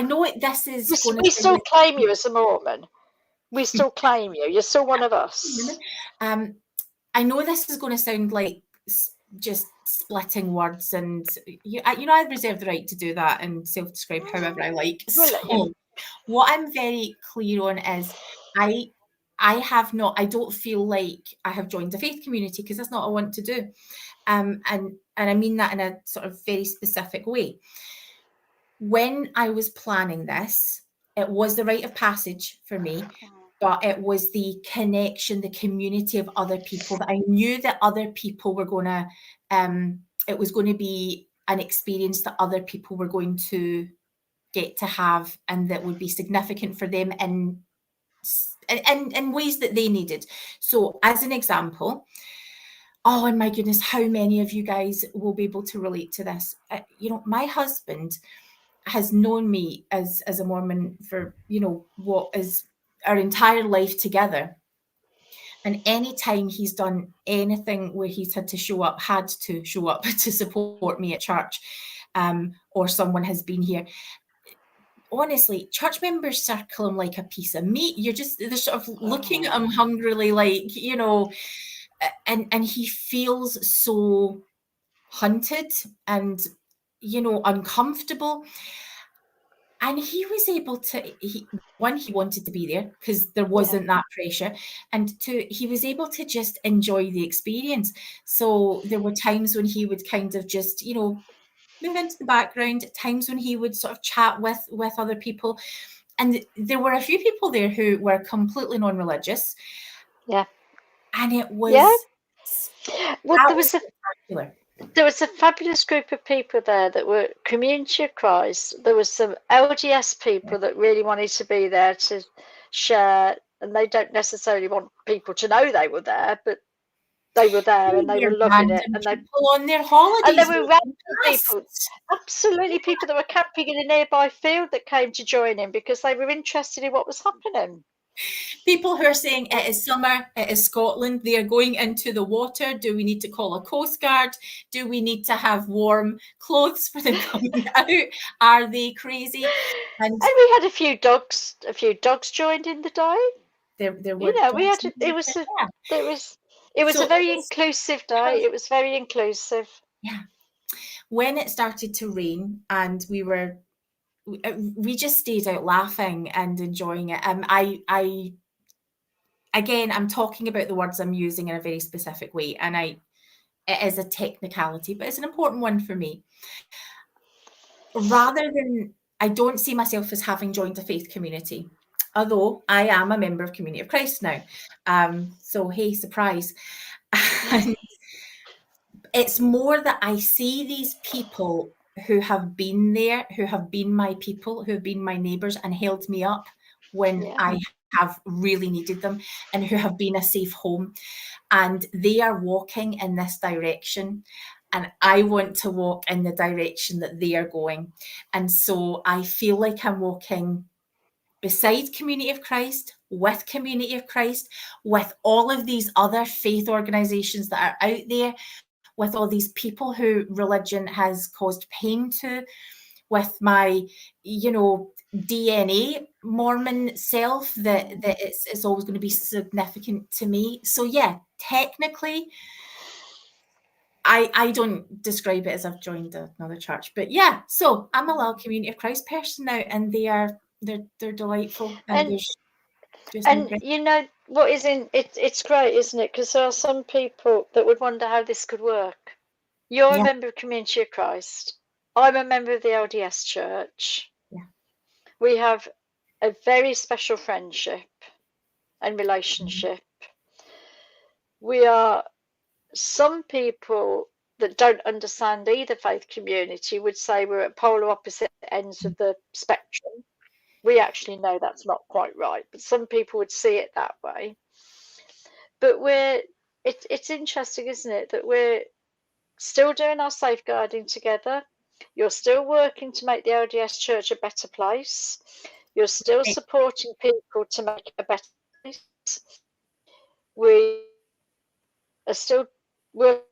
know this is. We still claim you as a Mormon. We still claim you. You're still one of us. I know this is going to sound like just splitting words, and I reserve the right to do that and self-describe however I like. So what I'm very clear on is I don't feel like I have joined a faith community, because that's not what I want to do. And I mean that in a sort of very specific way. When I was planning this, it was the rite of passage for me, but it was the connection, the community of other people, that I knew that other people were going to, it was going to be an experience that other people were going to get to have, and that would be significant for them in ways that they needed. So as an example, oh, and my goodness, how many of you guys will be able to relate to this? My husband has known me as a Mormon for, what is our entire life together. And anytime he's done anything where he's had to show up to support me at church, or someone has been here, honestly, church members circle him like a piece of meat. They're sort of looking at him hungrily, like, and he feels so hunted and, uncomfortable. And he was able to, he wanted to be there because there wasn't that pressure. And two, he was able to just enjoy the experience. So there were times when he would kind of just, move into the background, times when he would sort of chat with other people. And there were a few people there who were completely non-religious. Yeah. And it was... Well, there was a fabulous group of people there that were Community of Christ. There was some LDS people that really wanted to be there to share, and they don't necessarily want people to know they were there, but they were there and they were loving it. And they on their holidays. And there were random people, absolutely people that were camping in a nearby field that came to join in because they were interested in what was happening. People who are saying it is summer, it is Scotland, they are going into the water. Do we need to call a Coast Guard? Do we need to have warm clothes for them coming out? Are they crazy? And we had a few dogs joined in the day. There were, we had, it was It was So a very inclusive day. It was very inclusive. yeah. When it started to rain and we just stayed out laughing and enjoying it. Again, I'm talking about the words I'm using in a very specific way, and it is a technicality, but it's an important one for me. I don't see myself as having joined a faith community, although I am a member of Community of Christ now. So hey, surprise. And it's more that I see these people who have been there, who have been my people, who have been my neighbours and held me up when I have really needed them, and who have been a safe home. And they are walking in this direction. And I want to walk in the direction that they are going. And so I feel like I'm walking beside Community of Christ, with Community of Christ, with all of these other faith organisations that are out there, with all these people who religion has caused pain to, with my, DNA Mormon self, that it's always going to be significant to me. So yeah, technically, I don't describe it as I've joined another church, but yeah. So I'm a little Community of Christ person now, and they're delightful, and you know what is in it? It's great, isn't it? Because there are some people that would wonder how this could work. You're a member of Community of Christ. I'm a member of the LDS Church. Yeah. We have a very special friendship and relationship. We are, some people that don't understand either faith community would say we're at polar opposite ends of the spectrum. We actually know that's not quite right, but some people would see it that way. But it's interesting, isn't it, that we're still doing our safeguarding together. You're still working to make the LDS Church a better place. You're still supporting people to make it a better place. We are still working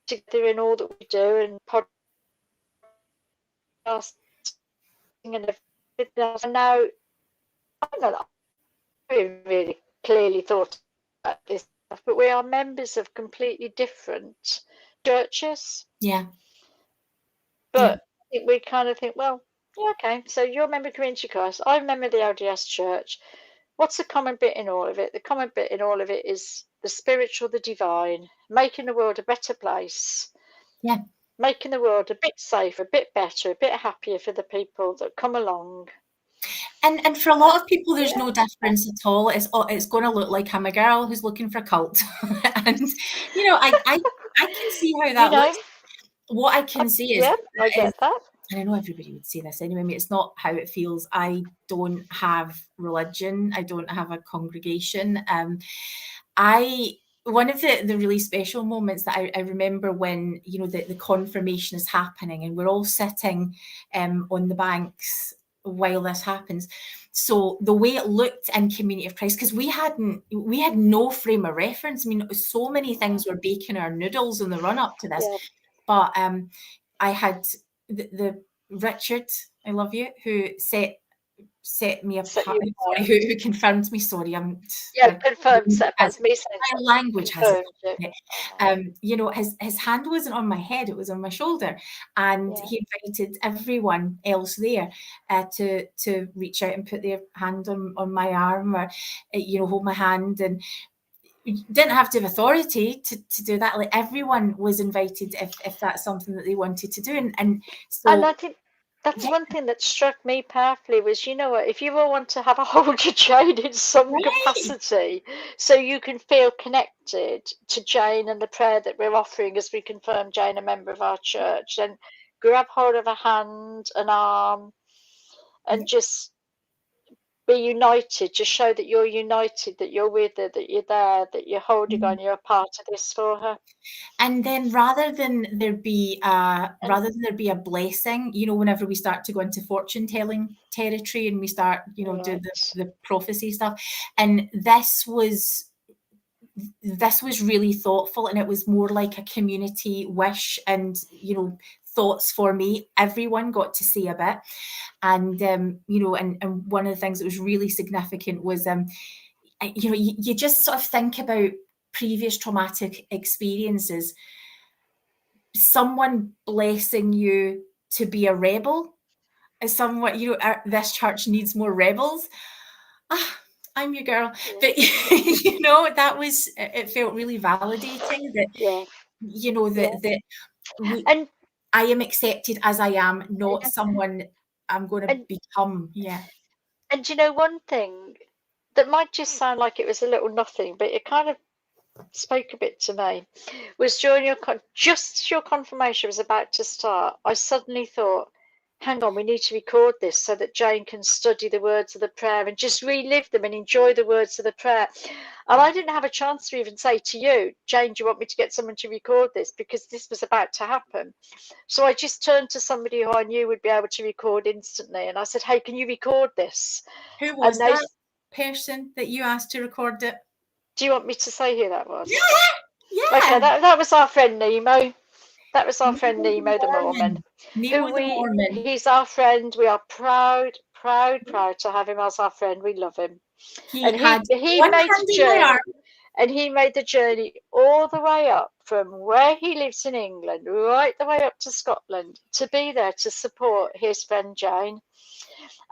together in all that we do, and podcasting and everything else. And now, I don't know, I really clearly thought about this stuff, but we are members of completely different churches. Yeah. But we kind of think, well, yeah, okay, so you're a member of Community Christ, I'm a member of the LDS Church. What's the common bit in all of it? The common bit in all of it is the spiritual, the divine, making the world a better place. Yeah. Making the world a bit safer, a bit better, a bit happier for the people that come along. And for a lot of people, there's no difference at all. It's going to look like I'm a girl who's looking for a cult, and I can see how that looks. What I can see is, I get that. And I know everybody would say this anyway. I mean, it's not how it feels. I don't have religion. I don't have a congregation. One of the really special moments that I remember when, the confirmation is happening and we're all sitting on the banks while this happens. So the way it looked in Community of Christ, because we had no frame of reference. I mean, so many things were baking our noodles in the run up to this. Yeah. But I had the Richard, I love you, who set me apart. Who confirmed me? Sorry, confirmed. My language has it. His hand wasn't on my head; it was on my shoulder, and he invited everyone else there to reach out and put their hand on my arm, or hold my hand, and you didn't have to have authority to do that. Like, everyone was invited if that's something that they wanted to do, and I think that's one thing that struck me powerfully was, if you all want to have a hold of Jane in some capacity, so you can feel connected to Jane and the prayer that we're offering as we confirm Jane a member of our church, then grab hold of a hand, an arm, and just be united. Just show that you're united, that you're with her, that you're there, that you're holding on, you're a part of this for her. And then rather than there be a blessing, whenever we start to go into fortune telling territory and we start, do the prophecy stuff, and this was really thoughtful, and it was more like a community wish and thoughts for me. Everyone got to say a bit, and and one of the things that was really significant was you just sort of think about previous traumatic experiences, someone blessing you to be a rebel is somewhat, this church needs more rebels. I'm your girl. But, that was, it felt really validating that, that I am accepted as I am, not someone I'm going to become. Yeah. And one thing that might just sound like it was a little nothing, but it kind of spoke a bit to me, was during your confirmation was about to start, I suddenly thought, hang on, we need to record this so that Jane can study the words of the prayer and just relive them and enjoy the words of the prayer. And I didn't have a chance to even say to you, Jane, do you want me to get someone to record this? Because this was about to happen. So I just turned to somebody who I knew would be able to record instantly. And I said, hey, can you record this? Who was that person that you asked to record it? Do you want me to say who that was? Yeah. Okay, that was our friend Nemo. That was our friend Nemo the Mormon. Nemo the Mormon. He's our friend. We are proud to have him as our friend. We love him. He made the journey. And he made the journey all the way up from where he lives in England, right the way up to Scotland, to be there to support his friend Jane.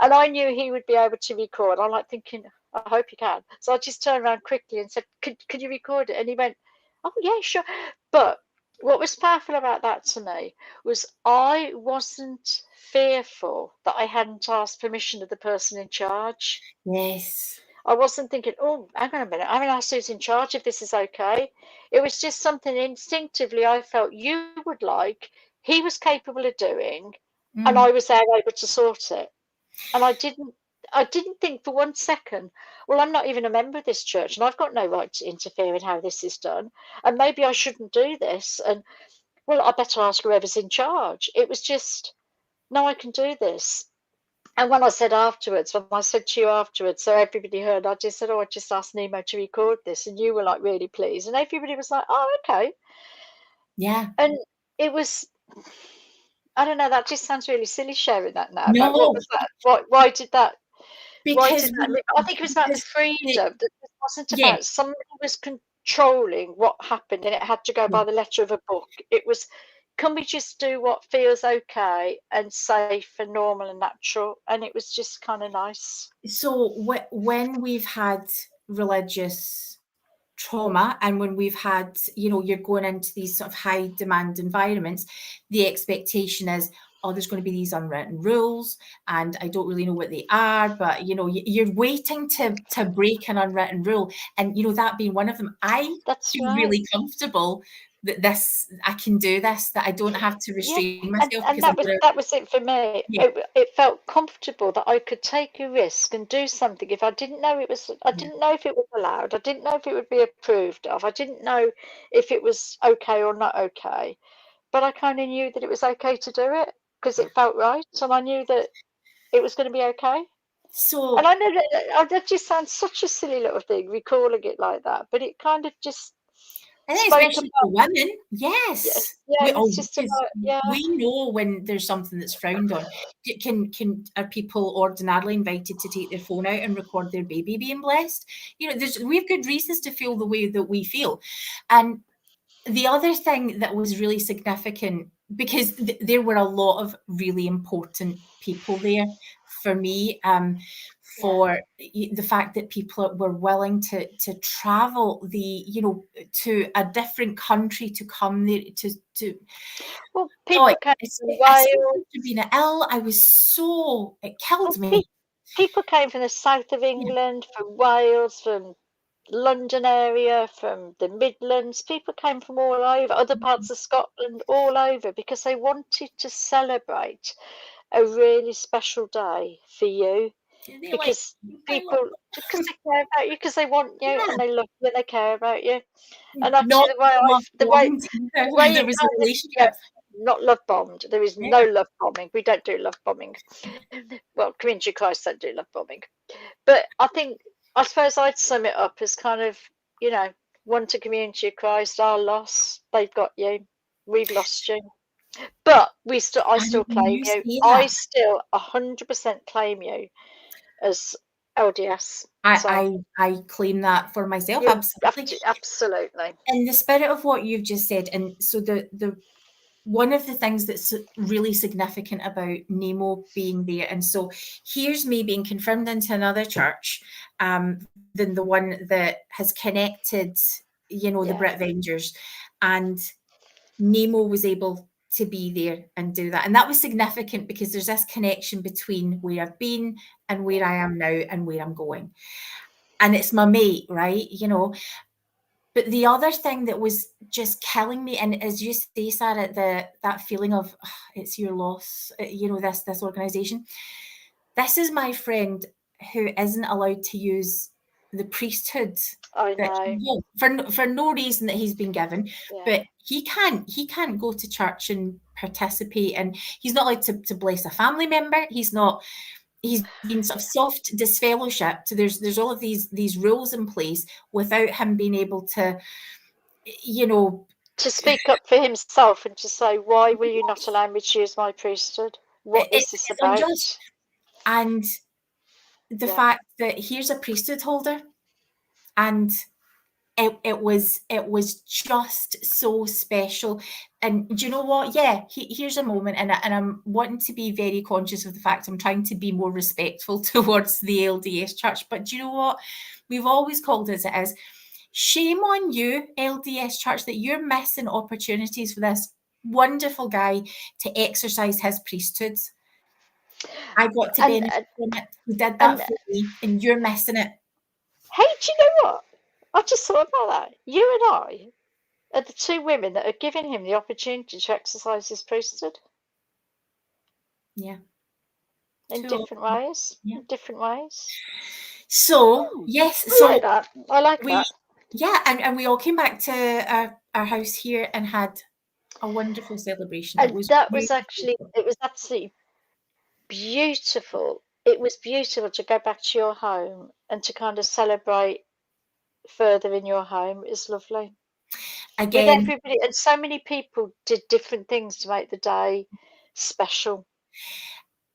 And I knew he would be able to record. I'm like thinking, I hope he can. So I just turned around quickly and said, could you record it? And he went, oh, yeah, sure. But what was powerful about that to me was I wasn't fearful that I hadn't asked permission of the person in charge. Yes. I wasn't thinking, oh, hang on a minute, I'm going to ask who's in charge if this is okay. It was just something instinctively I felt you would like, he was capable of doing, and I was there able to sort it. And I didn't think for 1 second, well, I'm not even a member of this church and I've got no right to interfere in how this is done. And maybe I shouldn't do this. And, well, I better ask whoever's in charge. It was just, no, I can do this. And when I said to you afterwards, so everybody heard, I just said, oh, I just asked Nemo to record this. And you were like really pleased. And everybody was like, oh, okay. Yeah. And it was, I don't know, that just sounds really silly sharing that now. No. But what was that? Why did that? Because I think it was about the freedom. It wasn't about somebody was controlling what happened and it had to go by the letter of a book. It was, can we just do what feels okay and safe and normal and natural? And it was just kind of nice. So when we've had religious trauma and when we've had, you're going into these sort of high demand environments, the expectation is, oh, there's going to be these unwritten rules and I don't really know what they are, but you're waiting to break an unwritten rule. And that being one of them, I feel really comfortable that I can do this, that I don't have to restrain myself. And that was it for me. Yeah. It felt comfortable that I could take a risk and do something if I didn't know it was. I didn't know if it was allowed. I didn't know if it would be approved of. I didn't know if it was okay or not okay. But I kind of knew that it was okay to do it because it felt right, and I knew that it was going to be okay. So, and I know that just sounds such a silly little thing, recalling it like that, but it kind of just. And especially for women, yes. We know when there's something that's frowned on. Are people ordinarily invited to take their phone out and record their baby being blessed? We have good reasons to feel the way that we feel. And the other thing that was really significant, because there were a lot of really important people there for me, for the fact that people were willing to travel to a different country to come there to well, people came from Wales. Being ill, it killed me. People came from the south of England, from Wales, from London area, from the Midlands. People came from all over, other parts of Scotland, all over, because they wanted to celebrate a really special day for you. Because they care about you, because they want you and they love you and they care about you. And actually, not love bombed. There is no love bombing. We don't do love bombing. Well, Community of Christ don't do love bombing. But I suppose I'd sum it up as kind of, one to Community of Christ, our loss. They've got you. We've lost you. But I still claim you. I still 100% claim you as LDS. I claim that for myself, You absolutely. absolutely. In the spirit of what you've just said, and so the one of the things that's really significant about Nemo being there, and so here's me being confirmed into another church, than the one that has connected, you know, the Yeah. Brit Vengers, and Nemo was able to be there and do that. And that was significant because there's this connection between where I've been and where I am now and where I'm going. And it's my mate, right? You know. But the other thing that was just killing me, and as you say, Sarah, that feeling of it's your loss, you know, this organization. This is my friend who isn't allowed to use the priesthood I that know. for no reason that he's been given, Yeah. but he can't go to church and participate, and he's not allowed to bless a family member. He's been sort of soft disfellowshipped. There's all of these rules in place without him being able to, you know, to speak up for himself and to say, why will you not allow me to use my priesthood? What is this it's about? unjust. And the fact that here's a priesthood holder, and it was just so special. And do you know what? Yeah, here's a moment, and I'm wanting to be very conscious of the fact I'm trying to be more respectful towards the LDS Church. But do you know what? We've always called it as it is. Shame on you, LDS Church, that you're missing opportunities for this wonderful guy to exercise his priesthood. I got to benefit from it. He did that for me, and you're missing it. Hey, do you know what? I just thought about that. You and I are the two women that are giving him the opportunity to exercise his priesthood. Yeah. In different ways. Yeah. In different ways. So, yes. I like that. I like that. Yeah, and we all came back to our house here and had a wonderful celebration. And It was it was absolutely beautiful. It was beautiful to go back to your home and to kind of celebrate further in your home. It's lovely. again, with everybody, and so many people did different things to make the day special.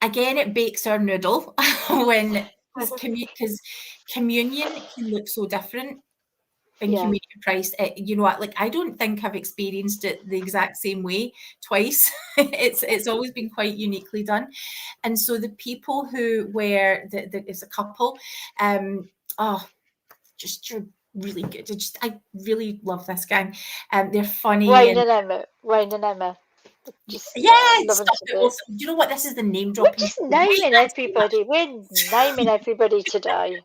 Again, it bakes our noodle when because communion can look so different in community Christ. You know, like I don't think I've experienced it the exact same way twice. It's always been quite uniquely done, and so the people who were it's a couple, just you're really good. I really love this gang. They're funny. Wayne and Emma. Just love them to Also, do you know what? This is the name dropping. We're just naming everybody. We're naming everybody today.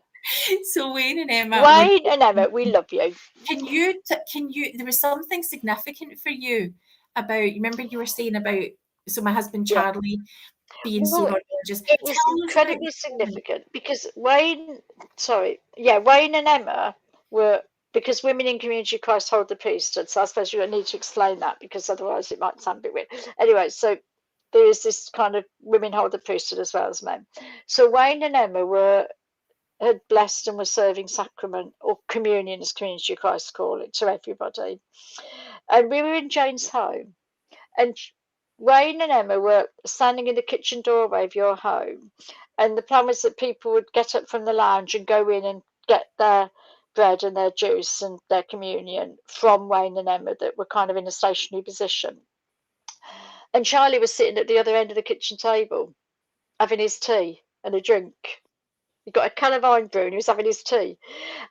So Wayne and Emma. Wayne and Emma, we love you. Can you? There was something significant for you about. You remember you were saying about my husband Charlie being so non-religious. It was incredibly significant because Wayne and Emma were, because women in Community Christ hold the priesthood. So I suppose you need to explain that because otherwise it might sound a bit weird. Anyway, so there is this kind of women hold the priesthood as well as men. So Wayne and Emma had blessed and were serving sacrament or communion, as Community Christ call it, to everybody. And we were in Jane's home, and Wayne and Emma were standing in the kitchen doorway of your home, and the plan was that people would get up from the lounge and go in and get their bread and their juice and their communion from Wayne and Emma that were kind of in a stationary position. And Charlie was sitting at the other end of the kitchen table having his tea and a drink. He got a can of iron brew and he was having his tea.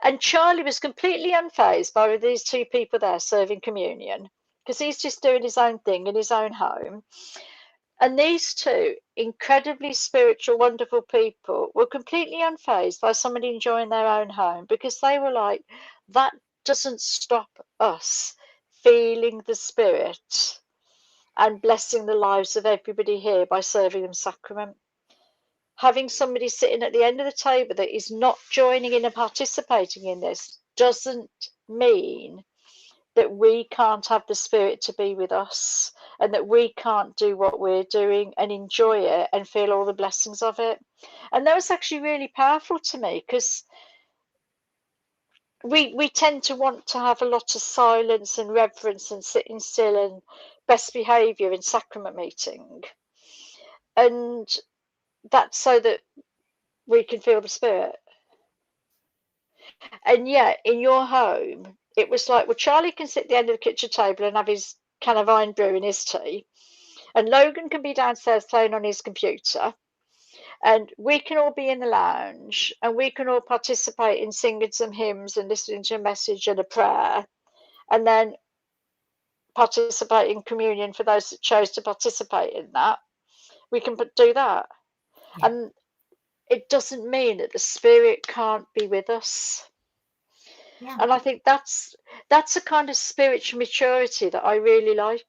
And Charlie was completely unfazed by these two people there serving communion because he's just doing his own thing in his own home. And these two incredibly spiritual, wonderful people were completely unfazed by somebody enjoying their own home because they were like, that doesn't stop us feeling the Spirit and blessing the lives of everybody here by serving them sacrament. Having somebody sitting at the end of the table that is not joining in and participating in this doesn't mean that we can't have the Spirit to be with us and that we can't do what we're doing and enjoy it and feel all the blessings of it. And that was actually really powerful to me because we tend to want to have a lot of silence and reverence and sitting still and best behaviour in sacrament meeting. And that's so that we can feel the Spirit. And yet, in your home, it was like, well, Charlie can sit at the end of the kitchen table and have his can of iron brew and his tea, and Logan can be downstairs playing on his computer, and we can all be in the lounge, and we can all participate in singing some hymns and listening to a message and a prayer, and then participate in communion for those that chose to participate in that. We can do that. Yeah. And it doesn't mean that the Spirit can't be with us. Yeah. And I think that's a kind of spiritual maturity that I really like.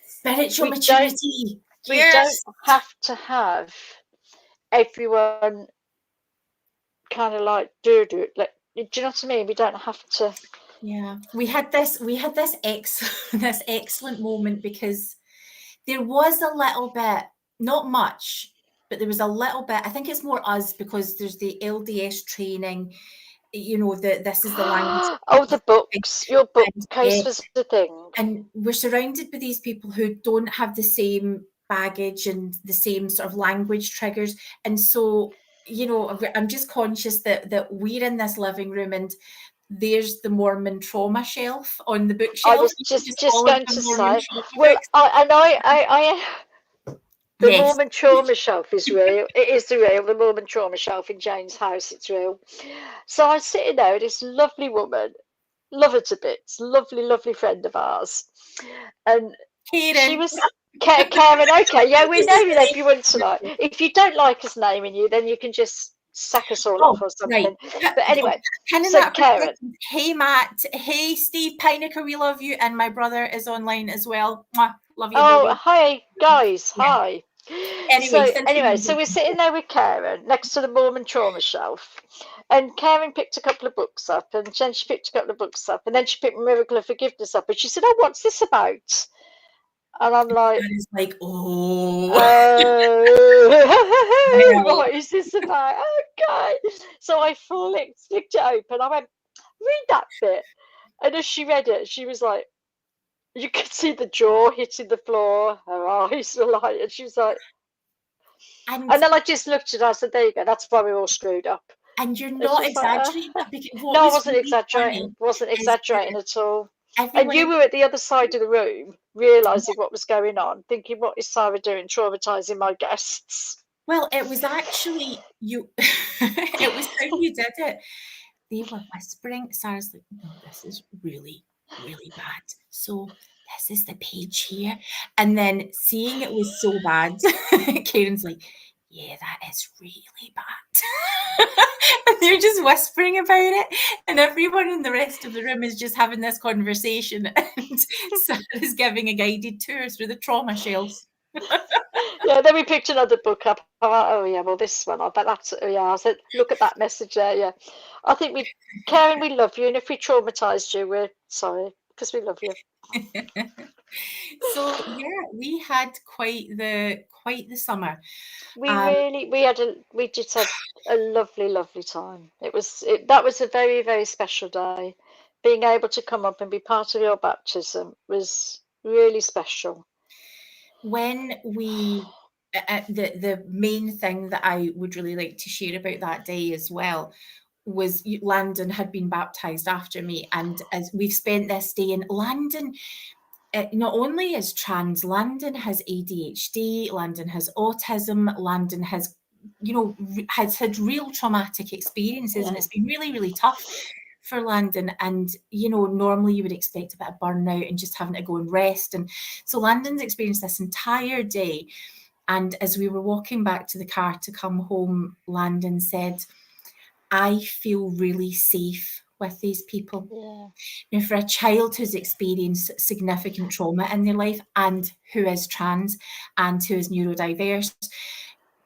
Spiritual We maturity. We Yes. don't have to have everyone kind of like do like, do you know what I mean? We don't have to. Yeah, we had this this excellent moment because there was a little bit, not much, but there was a little bit. I think it's more us because there's the LDS training. You know, this is the language. Oh, the books. Your And, bookcase was the thing. and we're surrounded by these people who don't have the same baggage and the same sort of language triggers, and so you know, I'm just conscious that we're in this living room and there's the Mormon trauma shelf on the bookshelf. I was You can just all going of the to Mormon say, trauma well, books. the Yes. Mormon trauma shelf is real. It is the real. The Mormon trauma shelf in Jane's house, it's real. So I was sitting there with this lovely woman, love her to bits, lovely, lovely friend of ours. And Karen. she was Karen. Okay, yeah, we name everyone tonight. If you don't like us naming you, then you can just sack us all off or something. Right. But anyway, Pinning so that Karen. perspective. Hey Matt, hey Steve Pinecker, we love you, and my brother is online as well. Mwah. Love you. Oh, baby. hi guys, Yeah. hi. Anyway, So we're sitting there with Karen next to the Mormon trauma shelf, and Karen picked a couple of books up, and then she picked a couple of books up, and then she picked Miracle of Forgiveness up, and she said, "Oh, what's this about?" And I'm like, it's like, oh, what is this about? Okay. So I flicked it open. I went, read that bit. And as she read it, she was like, you could see the jaw hitting the floor. Her eyes were like, and she was like, and then I just looked at her. I said, there you go. That's why we're all screwed up. And you're not exaggerating that because no, I wasn't exaggerating. Wasn't exaggerating at all. And you were at the other side of the room, realizing what was going on, thinking, what is Sarah doing, traumatizing my guests? Well, it was actually you. It was how you did it. They were whispering. Sarah's like, no, this is really, really bad. So this is the page here. And then seeing it was so bad, Karen's like, yeah, that is really bad. And they're just whispering about it. And everyone in the rest of the room is just having this conversation. And Sarah's giving a guided tour through the trauma shelves. Yeah, then we picked another book up. Oh yeah, well this one, I bet that's, oh yeah, I said, look at that message there. Yeah, I think Karen, we love you, and if we traumatized you, we're sorry because we love you. So yeah, we had quite the summer. We just had a lovely time. That was a very, very special day. Being able to come up and be part of your baptism was really special. When we the main thing that I would really like to share about that day as well was Landon had been baptized after me, and as we've spent this day in Landon, not only is trans, Landon has ADHD, Landon has autism, Landon has, you know, has had real traumatic experiences, and it's been really, really tough for Landon. And, you know, normally you would expect a bit of burnout and just having to go and rest. And so Landon's experienced this entire day. And as we were walking back to the car to come home, Landon said, I feel really safe with these people. Yeah. Now, for a child who's experienced significant trauma in their life and who is trans and who is neurodiverse,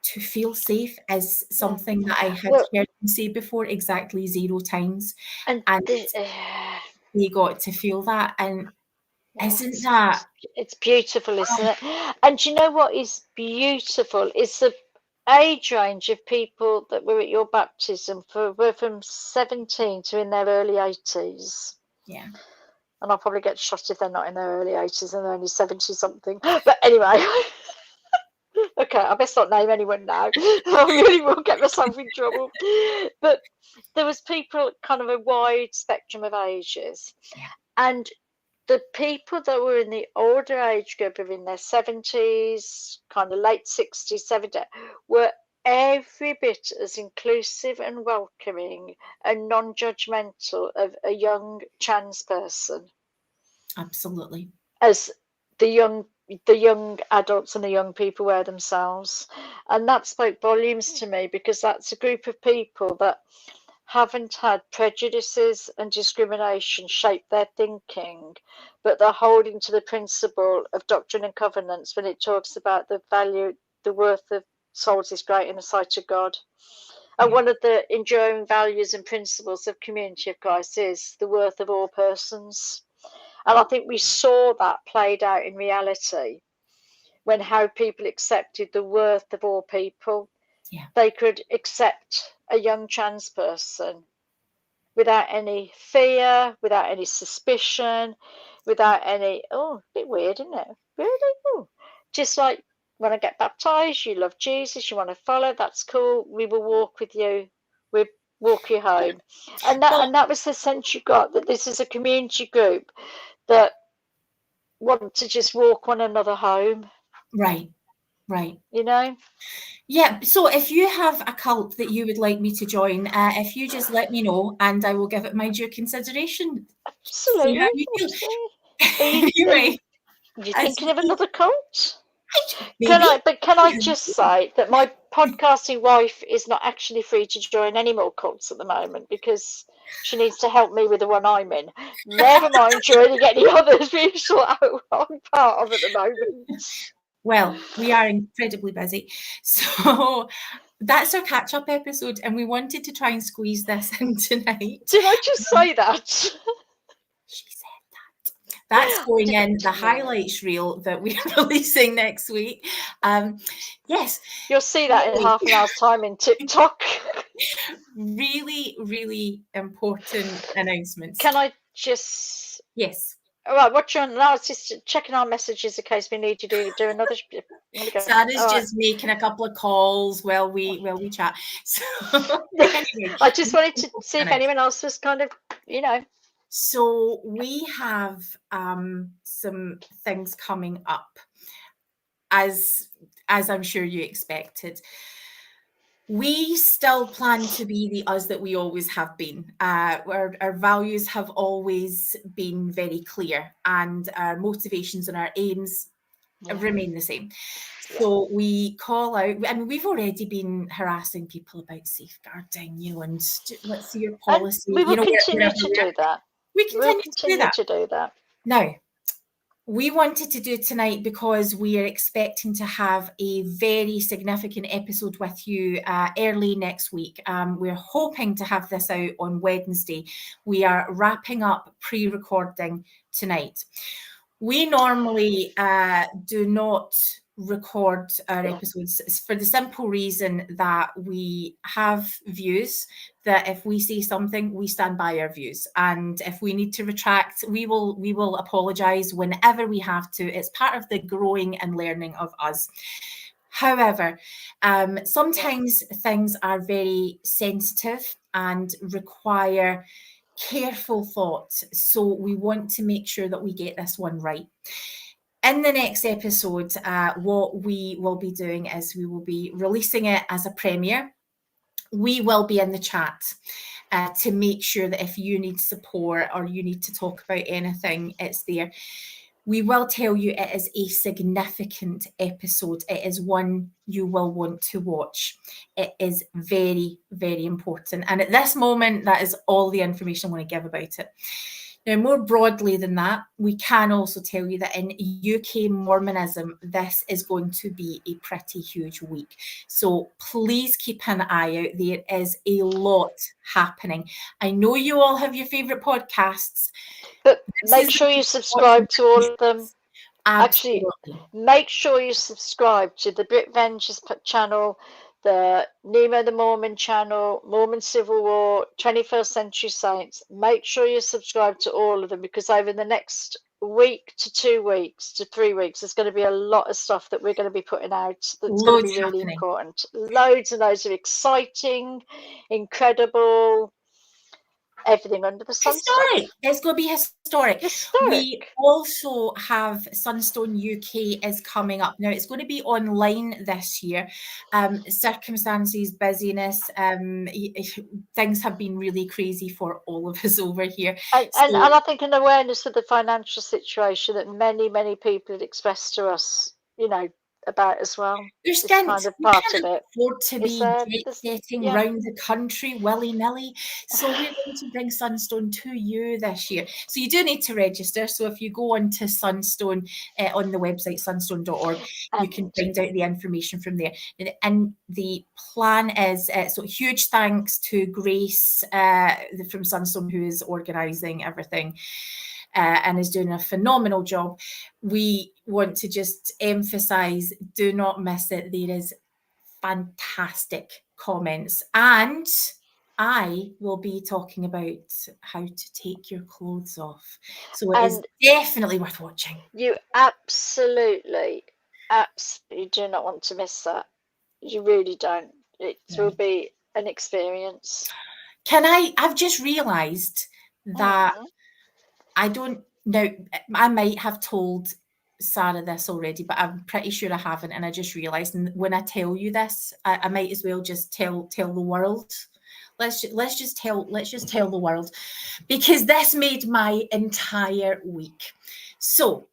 to feel safe is something that I had heard him say before exactly 0 times. And they got to feel that. And isn't that? It's beautiful, isn't it? And you know what is beautiful is the age range of people that were at your baptism were from 17 to in their early 80s. Yeah. And I'll probably get shot if they're not in their early 80s and they're only 70 something. But anyway. Okay, I best not name anyone now. I really will get myself in trouble. But there was people kind of a wide spectrum of ages. Yeah. And the people that were in the older age group of in their 70s, kind of late 60s, 70s, were every bit as inclusive and welcoming and non-judgmental of a young trans person Absolutely. as the young adults and the young people were themselves. And that spoke volumes to me, because that's a group of people that haven't had prejudices and discrimination shape their thinking, but they're holding to the principle of Doctrine and Covenants when it talks about the value, the worth of souls is great in the sight of God. And one of the enduring values and principles of Community of Christ is the worth of all persons. And I think we saw that played out in reality when how people accepted the worth of all people. Yeah. They could accept a young trans person without any fear, without any suspicion, without any, oh, a bit weird, isn't it? Really? Oh. Just like when I get baptized, you love Jesus, you want to follow, that's cool. We will walk with you. We'll walk you home. And that was the sense you got, that this is a community group that want to just walk one another home. Right. You know? Yeah, so if you have a cult that you would like me to join, if you just let me know and I will give it my due consideration. Absolutely. See how you feel. Are you thinking of another cult? Maybe. Can I just say that my podcasting wife is not actually free to join any more cults at the moment, because she needs to help me with the one I'm in. Never mind joining any others we sort out I'm part of at the moment. Well, we are incredibly busy. So that's our catch-up episode, and we wanted to try and squeeze this in tonight. Did I just say that? She said that. That's going in the highlights reel that we're releasing next week. Yes. You'll see that in half an hour's time in TikTok. Really, really important announcements. Can I just... Yes. All right, what you're on now is just checking our messages in case we need to do another. Sarah's just making a couple of calls while we chat. So anyway, I just wanted to see if anyone else was kind of, you know. So we have some things coming up, as I'm sure you expected. We still plan to be the us that we always have been. Our values have always been very clear, and our motivations and our aims remain the same. So we call out, I mean, we've already been harassing people about safeguarding, and let's see your policy. And we will continue to do that. We continue to do that. Now, we wanted to do it tonight because we are expecting to have a very significant episode with you early next week. We're hoping to have this out on Wednesday. We are wrapping up pre-recording tonight. We normally do not record our episodes for the simple reason that we have views, that if we say something, we stand by our views, and if we need to retract, we will apologize whenever we have to. It's part of the growing and learning of us. However, sometimes things are very sensitive and require careful thought, so we want to make sure that we get this one right. In the next episode, what we will be doing is we will be releasing it as a premiere. We will be in the chat to make sure that if you need support or you need to talk about anything, it's there. We will tell you it is a significant episode. It is one you will want to watch. It is very, very important. And at this moment, that is all the information I want to give about it. Now, more broadly than that, we can also tell you that in UK Mormonism, this is going to be a pretty huge week. So please keep an eye out. There is a lot happening. I know you all have your favourite podcasts, but make sure you subscribe to all of them. Absolutely. Actually, make sure you subscribe to the Brit Vengers channel, the Nemo the Mormon channel, Mormon Civil War, 21st Century Saints. Make sure you subscribe to all of them, because over the next week to 2 weeks to 3 weeks, there's going to be a lot of stuff that we're going to be putting out that's going to be Loads really happening. important. Loads and loads of exciting, incredible, everything under the sun Historic. stuff. It's going to be historic. We Historic. also have Sunstone UK is coming up. Now, it's going to be online this year. Circumstances, busyness, things have been really crazy for all of us over here. And So I think an awareness of the financial situation that many people had expressed to us, you know, about as well. there's It's kind skint. of We part can't of it. afford to Is be there? getting Yeah. round the country willy-nilly. So we're going to bring Sunstone to you this year. So you do need to register. So if you go on to Sunstone on the website sunstone.org, you can find out the information from there. And the plan is, so huge thanks to Grace from Sunstone, who is organising everything. And is doing a phenomenal job. We want to just emphasize, do not miss it. There is fantastic comments, and I will be talking about how to take your clothes off. So it is definitely worth watching. You absolutely do not want to miss that. You really don't. It will be an experience. I've just realized that I don't know, I might have told Sarah this already, but I'm pretty sure I haven't, and I just realized. And when I tell you this, I might as well just tell the world. Let's just tell the world, because this made my entire week. So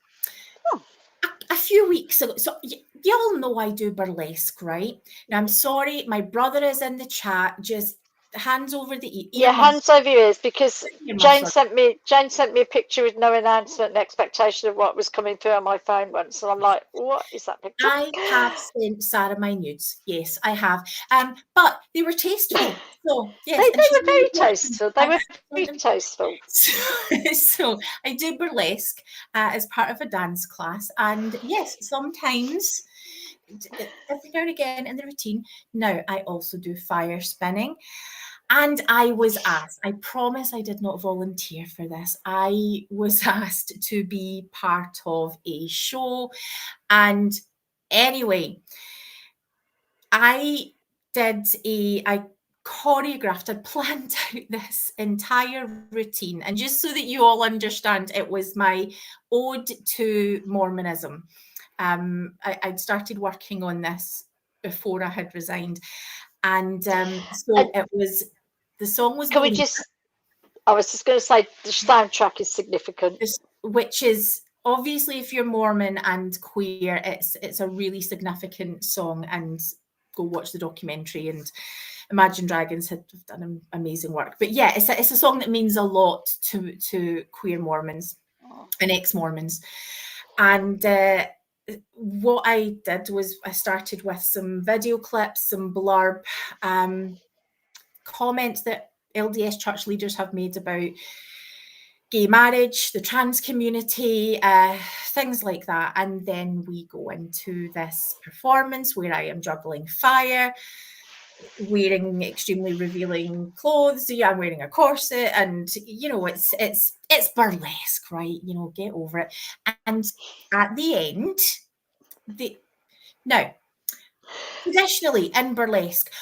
a few weeks ago, so you all know I do burlesque, right? Now I'm sorry, my brother is in the chat. Just hands over the ear. Yeah, hands over your ears, because Jane sent me a picture with no announcement and expectation of what was coming through on my phone once, and I'm like, what is that picture? I have sent Sarah my nudes. Yes, I have. But they were tasteful. So yes, they were very tasteful. They were very tasteful. So I do burlesque as part of a dance class, and yes, sometimes every now and again in the routine. Now I also do fire spinning. And I was asked, I promise I did not volunteer for this. I was asked to be part of a show. And anyway, I choreographed, I planned out this entire routine. And just so that you all understand, it was my ode to Mormonism. I'd started working on this before I had resigned. And so it was, the song was... I was just going to say, the soundtrack is significant. Which is, obviously, if you're Mormon and queer, it's a really significant song, and go watch the documentary. And Imagine Dragons have done amazing work. But yeah, it's a song that means a lot to queer Mormons and ex-Mormons. And what I did was I started with some video clips, some blurb comments that LDS church leaders have made about gay marriage, the trans community, things like that. And then we go into this performance where I am juggling fire, wearing extremely revealing clothes. Yeah, I'm wearing a corset, and you know, it's burlesque, right? You know, get over it. And at the end, now traditionally in burlesque,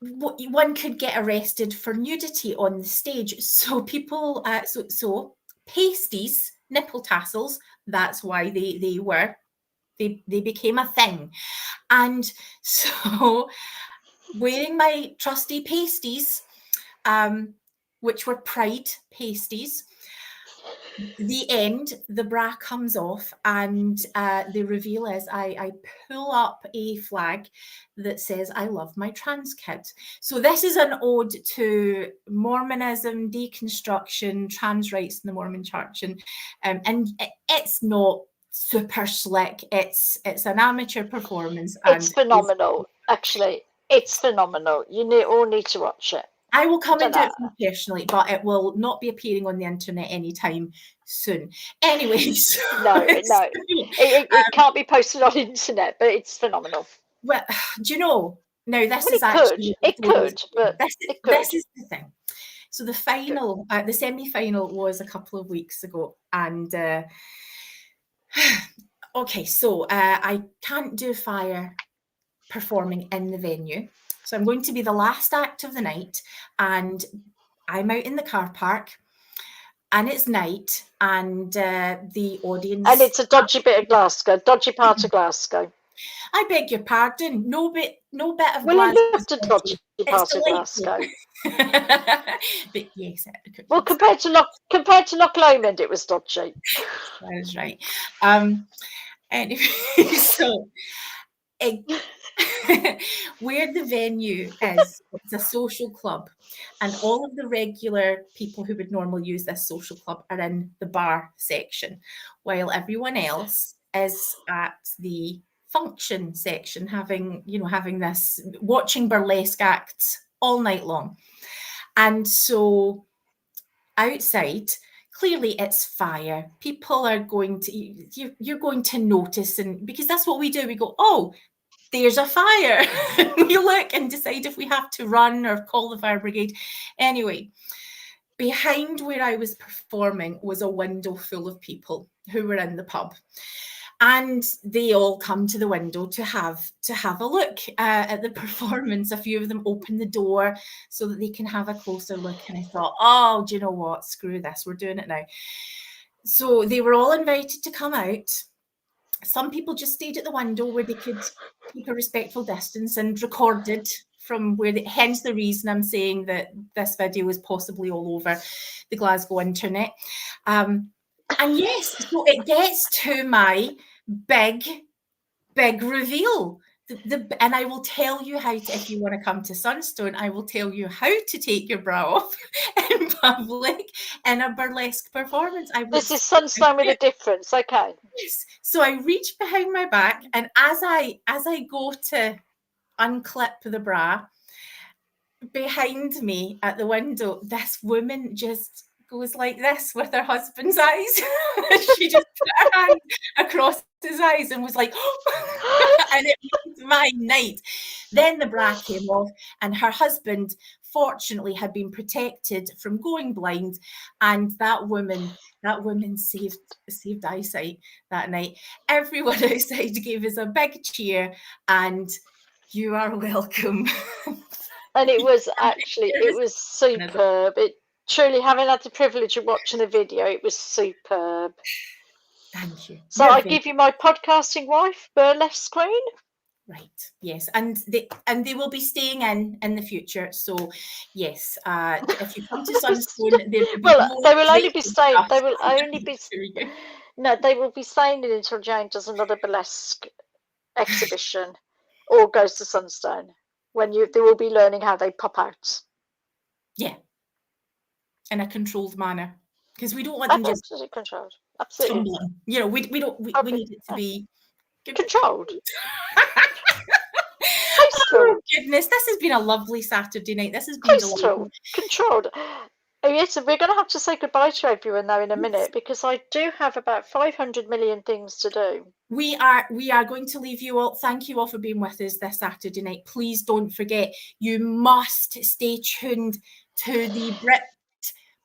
one could get arrested for nudity on the stage. So people, so pasties, nipple tassels, that's why they became a thing. And so wearing my trusty pasties, which were pride pasties, the bra comes off, and the reveal is I pull up a flag that says I love my trans kid. So this is an ode to Mormonism, deconstruction, trans rights in the Mormon church, and it's not super slick. It's an amateur performance. It's phenomenal, actually. It's phenomenal. You all need to watch it. I will come and do it personally, but it will not be appearing on the internet anytime soon. Anyway, so no, it can't be posted on the internet, but it's phenomenal. Well, do you know? Now this is actually it could, but this is the thing. So the final, the semi-final was a couple of weeks ago, and okay, so I can't do fire performing in the venue. So I'm going to be the last act of the night, and I'm out in the car park, and it's night, and the audience. And it's a dodgy bit of Glasgow, dodgy part of Glasgow. I beg your pardon. No bit of Well, Glasgow. I lived a dodgy part of Glasgow. But yes, well, compared to Loch Lomond, it was dodgy. That is right. Anyway, so where the venue is, it's a social club, and all of the regular people who would normally use this social club are in the bar section, while everyone else is at the function section, having this, watching burlesque acts all night long. And so outside, clearly it's fire. People are going to, you're going to notice, and because that's what we do, we go, oh, there's a fire. We look and decide if we have to run or call the fire brigade. Anyway, behind where I was performing was a window full of people who were in the pub. And they all come to the window to have a look at the performance. A few of them open the door so that they can have a closer look. And I thought, oh, do you know what? Screw this. We're doing it now. So they were all invited to come out. Some people just stayed at the window where they could keep a respectful distance and recorded from where hence the reason I'm saying that this video is possibly all over the Glasgow internet. And yes, so it gets to my big reveal. And I will tell you how to, if you want to come to Sunstone, I will tell you how to take your bra off in public in a burlesque performance. This is Sunstone with a difference, okay. Yes. So I reach behind my back, and as I go to unclip the bra, behind me at the window, this woman just goes like this with her husband's eyes. She just put her hand across his eyes and was like, oh. And it was my night. Then the bra came off, and her husband fortunately had been protected from going blind, and that woman saved eyesight that night. Everyone outside gave us a big cheer, and you are welcome. And it was actually, it was superb. It truly, having had the privilege of watching the video, it was superb. Thank you. So I give you my podcasting wife, burlesque queen. Right. Yes, and they will be staying in the future. So yes, if you come to Sunstone, they will only be staying. They will only be. No, they will be staying in until Jane does another burlesque exhibition or goes to Sunstone. When they will be learning how they pop out. Yeah. In a controlled manner, because we don't want them just controlled. Absolutely. Tumbling. You know, we need it to be controlled. Oh goodness, this has been a lovely Saturday night. This has been controlled. Oh, yes, we're going to have to say goodbye to everyone now in a minute, because I do have about 500 million things to do. We are going to leave you all. Thank you all for being with us this Saturday night. Please don't forget, you must stay tuned to the Brit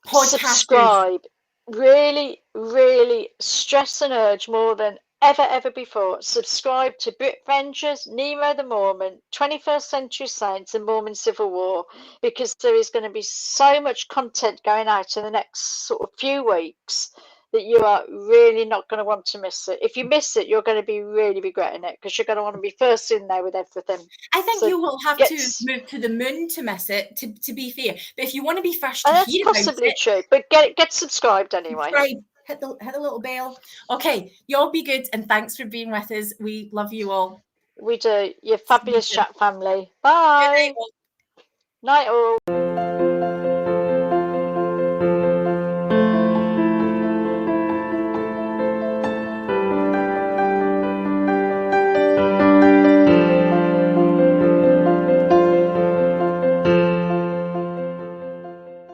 podcast. Subscribe. Really, really stress and urge more than ever before. Subscribe to Brit Vengers, Nemo the Mormon, 21st Century Saints, and Mormon Civil War, because there is going to be so much content going out in the next sort of few weeks that you are really not going to want to miss it. If you miss it, you're going to be really regretting it, because you're going to want to be first in there with everything. I think you will have to move to the moon to miss it, to be fair. But if you want to be first to hear about it... That's possibly true, but get subscribed anyway. Subscribe. Hit the little bell. Okay, you all be good, and thanks for being with us. We love you all. We do. You're fabulous chat family. Bye. Night all.